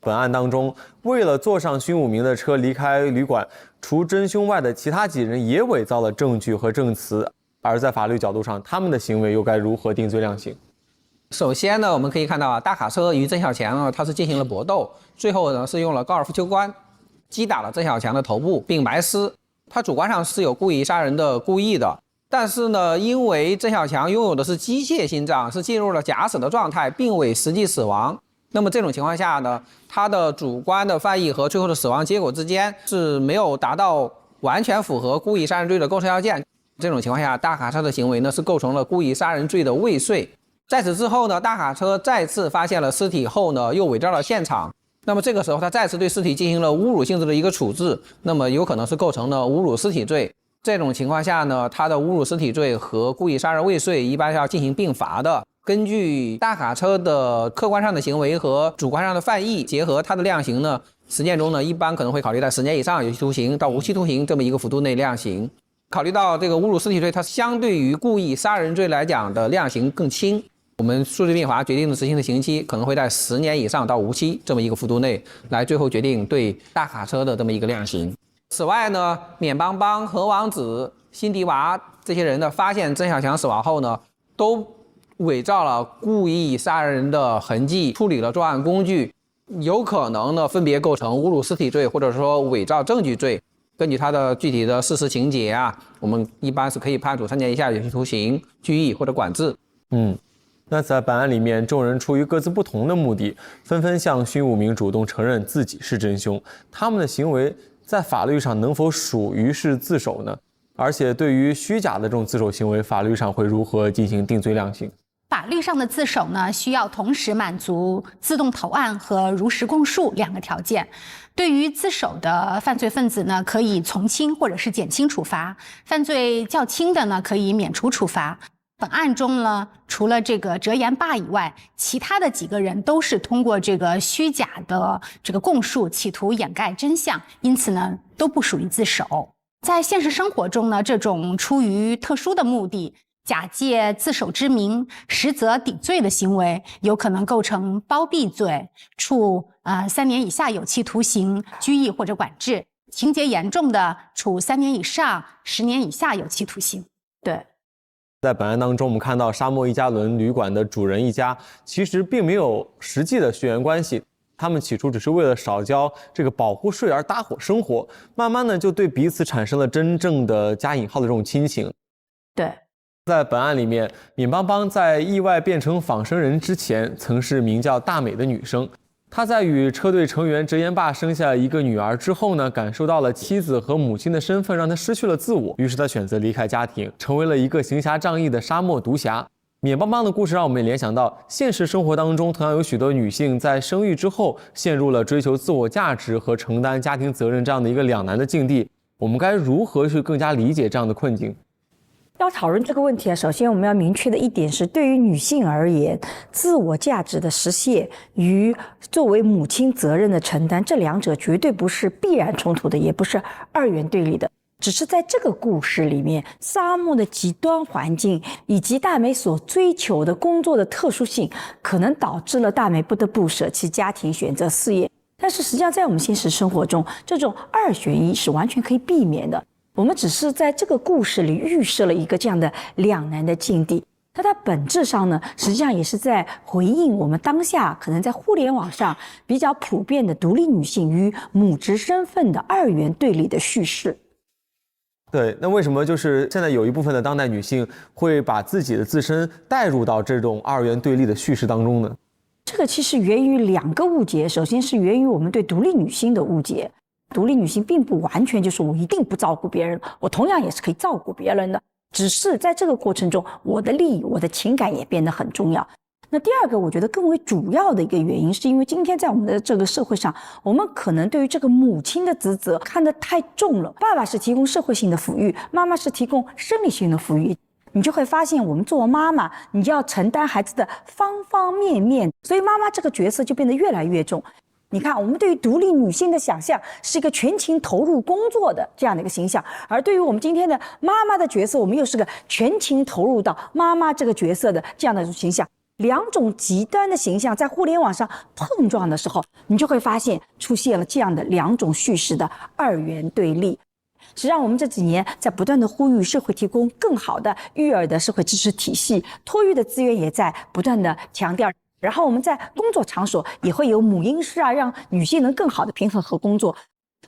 本案当中，为了坐上勋武明的车离开旅馆，除真凶外的其他几人也伪造了证据和证词，而在法律角度上，他们的行为又该如何定罪量刑？首先呢，我们可以看到大卡车与曾小强呢，他是进行了搏斗，最后呢是用了高尔夫球杆击打了曾小强的头部并埋尸。他主观上是有故意杀人的故意的，但是呢，因为曾小强拥有的是机械心脏，是进入了假死的状态，并未实际死亡。那么这种情况下呢，他的主观的犯意和最后的死亡结果之间是没有达到完全符合故意杀人罪的构成要件。这种情况下，大卡车的行为呢是构成了故意杀人罪的未遂。在此之后呢，大卡车再次发现了尸体后呢，又伪造了现场。那么这个时候，他再次对尸体进行了侮辱性质的一个处置，那么有可能是构成了侮辱尸体罪。这种情况下呢，他的侮辱尸体罪和故意杀人未遂一般是要进行并罚的。根据大卡车的客观上的行为和主观上的犯意，结合他的量刑呢，实践中呢，一般可能会考虑在10年以上有期徒刑到无期徒刑这么一个幅度内量刑。考虑到这个侮辱尸体罪，它相对于故意杀人罪来讲的量刑更轻。我们数罪并罚决定的执行的刑期可能会在10年以上到无期这么一个幅度内来最后决定对大卡车的这么一个量刑。此外呢，缅邦邦、何王子、辛迪娃这些人呢，发现曾小强死亡后呢，都伪造了故意杀人的痕迹，处理了作案工具，有可能呢分别构成侮辱尸体罪或者说伪造证据罪。根据他的具体的事实情节啊，我们一般是可以判处3年以下有期徒刑、拘役或者管制。那在本案里面，众人出于各自不同的目的，纷纷向勋武明主动承认自己是真凶。他们的行为在法律上能否属于是自首呢？而且对于虚假的这种自首行为，法律上会如何进行定罪量刑？法律上的自首呢，需要同时满足自动投案和如实供述2个条件。对于自首的犯罪分子呢，可以从轻或者是减轻处罚；犯罪较轻的呢，可以免除处罚。本案中呢，除了这个折延坝以外，其他的几个人都是通过这个虚假的这个供述，企图掩盖真相，因此呢，都不属于自首。在现实生活中呢，这种出于特殊的目的，假借自首之名，实则抵罪的行为，有可能构成包庇罪，处3年以下有期徒刑、拘役或者管制；情节严重的，处3年以上10年以下有期徒刑。对。在本案当中，我们看到沙漠一加仑旅馆的主人一家其实并没有实际的血缘关系，他们起初只是为了少交这个保护税而搭伙生活，慢慢的就对彼此产生了真正的加引号的这种亲情。对，在本案里面，闵邦邦在意外变成仿生人之前，曾是名叫大美的女生。他在与车队成员折延坝生下一个女儿之后呢，感受到了妻子和母亲的身份让他失去了自我，于是他选择离开家庭，成为了一个行侠仗义的沙漠毒侠。闵邦邦的故事让我们联想到现实生活当中，同样有许多女性在生育之后陷入了追求自我价值和承担家庭责任这样的一个两难的境地。我们该如何去更加理解这样的困境？要讨论这个问题啊，首先我们要明确的一点是，对于女性而言，自我价值的实现与作为母亲责任的承担，这两者绝对不是必然冲突的，也不是二元对立的。只是在这个故事里面，沙漠的极端环境以及大美所追求的工作的特殊性，可能导致了大美不得不舍弃家庭，选择事业。但是实际上在我们现实生活中，这种2选1是完全可以避免的。我们只是在这个故事里预设了一个这样的两难的境地，但它本质上呢，实际上也是在回应我们当下可能在互联网上比较普遍的独立女性与母职身份的2元对立的叙事。对，那为什么就是现在有一部分的当代女性会把自己的自身带入到这种2元对立的叙事当中呢？这个其实源于2个误解，首先是源于我们对独立女性的误解。独立女性并不完全就是我一定不照顾别人，我同样也是可以照顾别人的。只是在这个过程中，我的利益、我的情感也变得很重要。那第二个，我觉得更为主要的一个原因，是因为今天在我们的这个社会上，我们可能对于这个母亲的职责看得太重了。爸爸是提供社会性的抚育，妈妈是提供生理性的抚育。你就会发现，我们作为妈妈，你就要承担孩子的方方面面，所以妈妈这个角色就变得越来越重。你看，我们对于独立女性的想象是一个全情投入工作的这样的一个形象，而对于我们今天的妈妈的角色，我们又是个全情投入到妈妈这个角色的这样的一种形象。两种极端的形象在互联网上碰撞的时候，你就会发现出现了这样的两种叙事的二元对立。实际上，我们这几年在不断的呼吁社会提供更好的育儿的社会支持体系，托育的资源也在不断的强调。然后我们在工作场所也会有母婴室啊，让女性能更好的平衡和工作。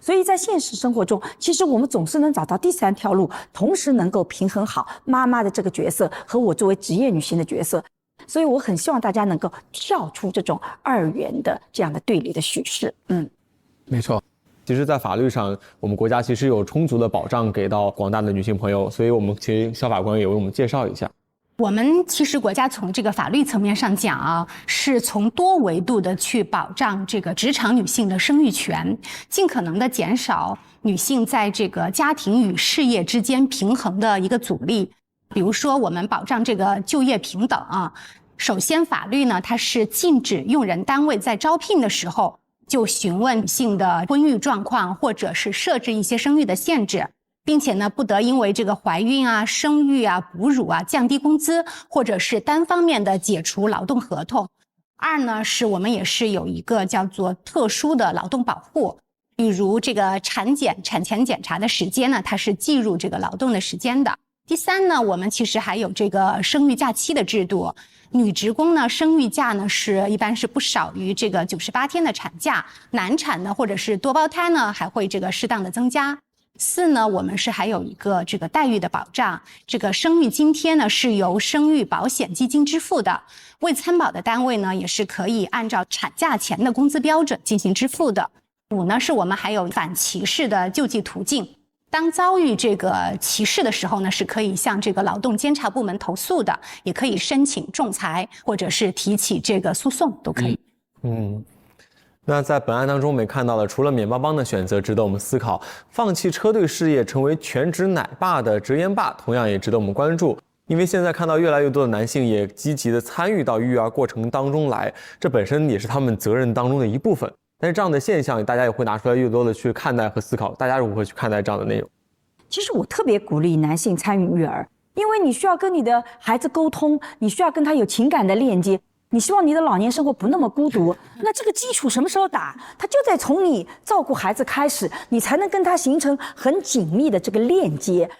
所以在现实生活中，其实我们总是能找到第三条路，同时能够平衡好妈妈的这个角色和我作为职业女性的角色。所以我很希望大家能够跳出这种二元的这样的对立的叙事。没错。其实，在法律上，我们国家其实有充足的保障给到广大的女性朋友，所以我们请肖法官也为我们介绍一下。我们其实国家从这个法律层面上讲啊，是从多维度的去保障这个职场女性的生育权，尽可能的减少女性在这个家庭与事业之间平衡的一个阻力。比如说，我们保障这个就业平等啊，首先法律呢，它是禁止用人单位在招聘的时候就询问女性的婚育状况，或者是设置一些生育的限制。并且呢，不得因为这个怀孕啊、生育啊、哺乳啊降低工资，或者是单方面的解除劳动合同。二呢，是我们也是有一个叫做特殊的劳动保护，比如这个产前检查的时间呢，它是计入这个劳动的时间的。第三呢，我们其实还有这个生育假期的制度，女职工呢生育假呢是一般是不少于这个98天的产假，难产呢或者是多胞胎呢还会这个适当的增加。四呢，我们是还有一个这个待遇的保障，这个生育津贴呢是由生育保险基金支付的，未参保的单位呢也是可以按照产假前的工资标准进行支付的。五呢，是我们还有反歧视的救济途径，当遭遇这个歧视的时候呢，是可以向这个劳动监察部门投诉的，也可以申请仲裁或者是提起这个诉讼都可以。那在本案当中，我们也看到了，除了免邦邦的选择值得我们思考，放弃车队事业成为全职奶爸的直言爸同样也值得我们关注。因为现在看到越来越多的男性也积极的参与到育儿过程当中来，这本身也是他们责任当中的一部分。但是这样的现象，大家也会拿出来越多的去看待和思考，大家如何去看待这样的内容？其实我特别鼓励男性参与育儿，因为你需要跟你的孩子沟通，你需要跟他有情感的链接。你希望你的老年生活不那么孤独，那这个基础什么时候打？他就得从你照顾孩子开始，你才能跟他形成很紧密的这个链接。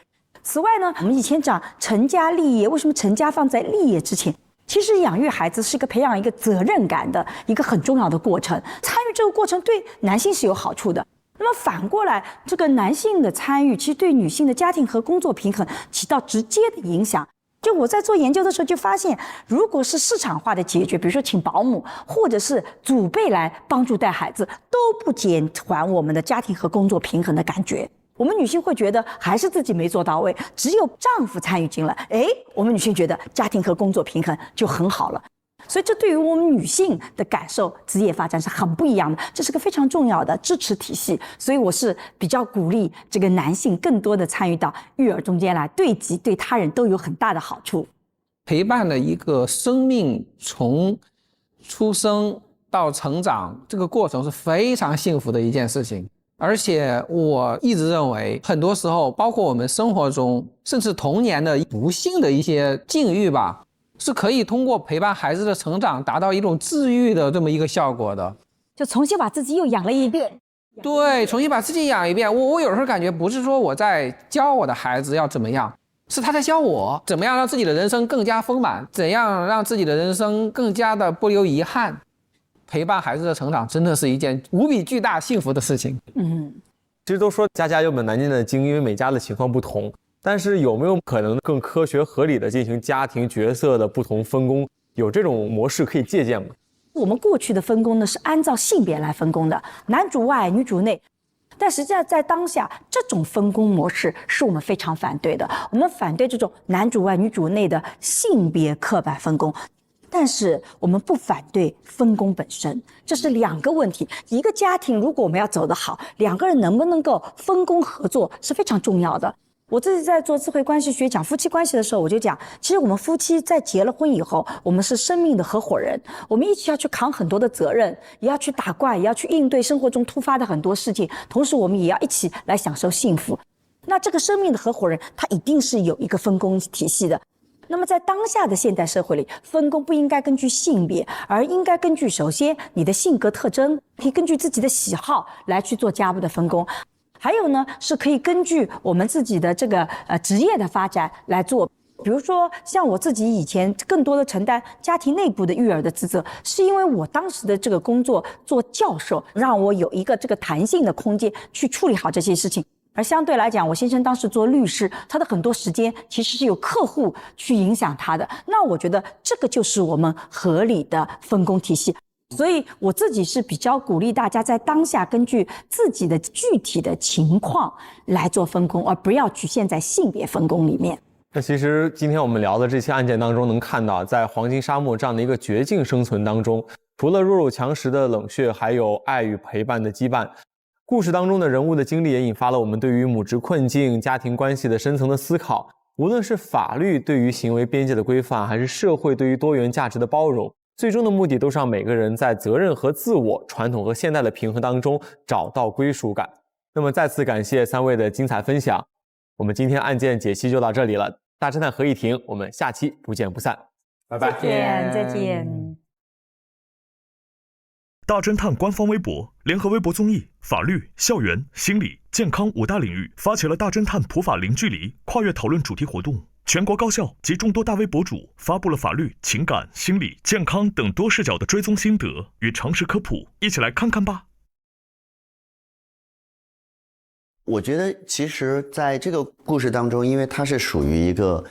此外呢，我们以前讲成家立业，为什么成家放在立业之前？其实养育孩子是一个培养一个责任感的一个很重要的过程，参与这个过程对男性是有好处的。那么反过来，这个男性的参与其实对女性的家庭和工作平衡起到直接的影响。就我在做研究的时候就发现，如果是市场化的解决，比如说请保姆或者是祖辈来帮助带孩子，都不减缓我们的家庭和工作平衡的感觉。我们女性会觉得还是自己没做到位，只有丈夫参与进来，我们女性觉得家庭和工作平衡就很好了。所以这对于我们女性的感受，职业发展是很不一样的，这是个非常重要的支持体系。所以我是比较鼓励这个男性更多的参与到育儿中间来，对己对他人都有很大的好处。陪伴的一个生命从出生到成长，这个过程是非常幸福的一件事情。而且我一直认为，很多时候包括我们生活中甚至童年的不幸的一些境遇吧，是可以通过陪伴孩子的成长达到一种治愈的这么一个效果的，就重新把自己又养了一遍。对，重新把自己养一遍。我有时候感觉不是说我在教我的孩子要怎么样，是他在教我怎么样让自己的人生更加丰满，怎样让自己的人生更加的不留遗憾。陪伴孩子的成长真的是一件无比巨大幸福的事情。其实都说家家有本难念的经，因为每家的情况不同。但是有没有可能更科学合理的进行家庭角色的不同分工？有这种模式可以借鉴吗？我们过去的分工呢是按照性别来分工的，男主外女主内。但但实际上在当下，这种分工模式是我们非常反对的。我们反对这种男主外女主内的性别刻板分工。但是我们不反对分工本身，这是两个问题。一个家庭如果我们要走得好，两个人能不能够分工合作是非常重要的。我自己在做智慧关系学讲夫妻关系的时候，我就讲，其实我们夫妻在结了婚以后，我们是生命的合伙人，我们一起要去扛很多的责任，也要去打怪，也要去应对生活中突发的很多事情，同时我们也要一起来享受幸福。那这个生命的合伙人，他一定是有一个分工体系的。那么在当下的现代社会里，分工不应该根据性别，而应该根据首先你的性格特征，可以根据自己的喜好来去做家务的分工。还有呢，是可以根据我们自己的这个职业的发展来做。比如说像我自己以前更多的承担家庭内部的育儿的职责，是因为我当时的这个工作做教授，让我有一个这个弹性的空间去处理好这些事情。而相对来讲，我先生当时做律师，他的很多时间其实是有客户去影响他的。那我觉得这个就是我们合理的分工体系。所以我自己是比较鼓励大家在当下根据自己的具体的情况来做分工，而不要局限在性别分工里面。那其实今天我们聊的这些案件当中，能看到在黄金沙漠这样的一个绝境生存当中，除了弱肉强食的冷血，还有爱与陪伴的羁绊。故事当中的人物的经历也引发了我们对于母职困境、家庭关系的深层的思考。无论是法律对于行为边界的规范，还是社会对于多元价值的包容，最终的目的都是让每个人在责任和自我、传统和现代的平衡当中找到归属感。那么再次感谢3位的精彩分享，我们今天案件解析就到这里了。大侦探合议庭，我们下期不见不散，拜拜。再见。大侦探官方微博联合微博综艺、法律、校园、心理、健康5大领域，发起了大侦探普法零距离跨越讨论主题活动。全国高校及众多大 V 博主发布了法律、情感、心理、健康等多视角的追踪心得与常识科普，一起来看看吧。我觉得其实在这个故事当中，因为它是属于一个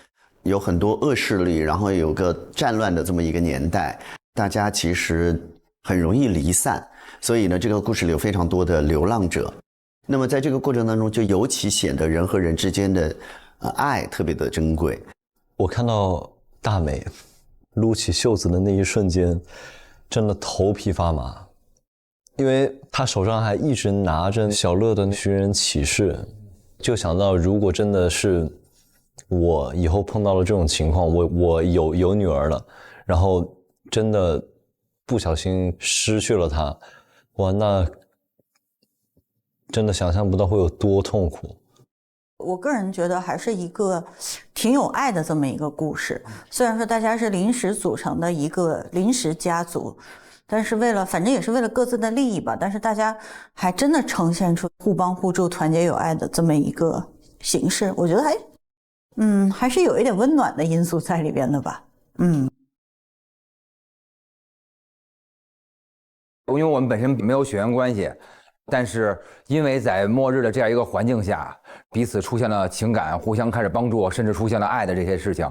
有很多恶势力，然后有个战乱的这么一个年代，大家其实很容易离散，所以呢，这个故事里有非常多的流浪者。那么在这个过程当中，就尤其显得人和人之间的爱特别的珍贵。我看到大美撸起袖子的那一瞬间，真的头皮发麻，因为她手上还一直拿着小乐的寻人启事，就想到如果真的是我以后碰到了这种情况，我有女儿了，然后真的不小心失去了她，哇，那真的想象不到会有多痛苦。我个人觉得还是一个挺有爱的这么一个故事，虽然说大家是临时组成的一个临时家族，但是反正也是为了各自的利益吧，但是大家还真的呈现出互帮互助、团结友爱的这么一个形式，我觉得还是有一点温暖的因素在里边的吧。因为我们本身没有血缘关系，但是因为在末日的这样一个环境下，彼此出现了情感，互相开始帮助，甚至出现了爱的这些事情，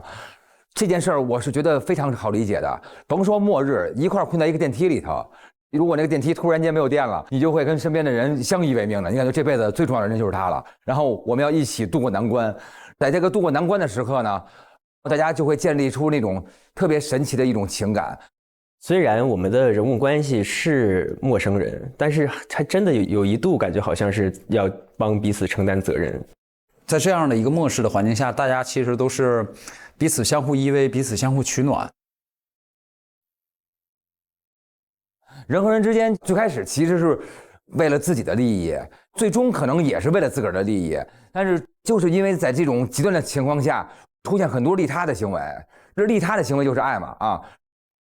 这件事儿我是觉得非常好理解的。甭说末日，一块困在一个电梯里头，如果那个电梯突然间没有电了，你就会跟身边的人相依为命的，你感觉这辈子最重要的人就是他了。然后我们要一起度过难关，在这个度过难关的时刻呢，大家就会建立出那种特别神奇的一种情感。虽然我们的人物关系是陌生人，但是还真的有一度感觉好像是要帮彼此承担责任。在这样的一个末世的环境下，大家其实都是彼此相互依偎，彼此相互取暖。人和人之间最开始其实是为了自己的利益，最终可能也是为了自个儿的利益，但是就是因为在这种极端的情况下，出现很多利他的行为，这利他的行为就是爱嘛啊。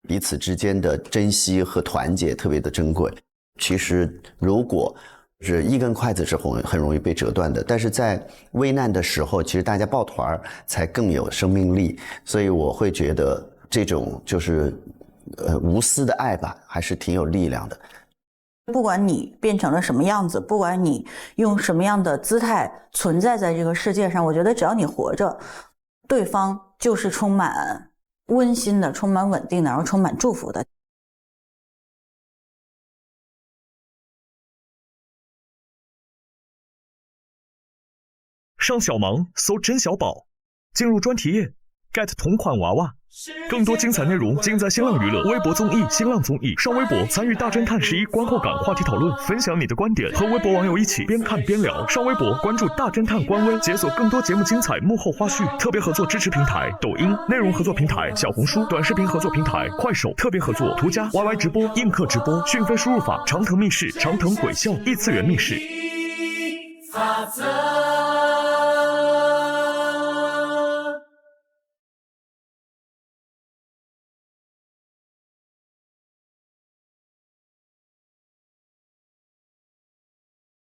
彼此之间的珍惜和团结特别的珍贵。其实如果是一根筷子是很容易被折断的，但是在危难的时候，其实大家抱团才更有生命力。所以我会觉得这种就是无私的爱吧，还是挺有力量的。不管你变成了什么样子，不管你用什么样的姿态存在在这个世界上，我觉得只要你活着，对方就是充满温馨的、充满稳定的，然后充满祝福的。上小芒搜真小宝，进入专题页 get 同款娃娃。更多精彩内容尽在新浪娱乐微博综艺、新浪综艺。上微博参与大侦探11观后感话题讨论，分享你的观点，和微博网友一起边看边聊。上微博关注大侦探官微，解锁更多节目精彩幕后花絮。特别合作支持平台抖音，内容合作平台小红书，短视频合作平台快手，特别合作途家 YY 直播、映客直播、讯飞输入法、长腾密室、长腾鬼笑、异次元密室。法则。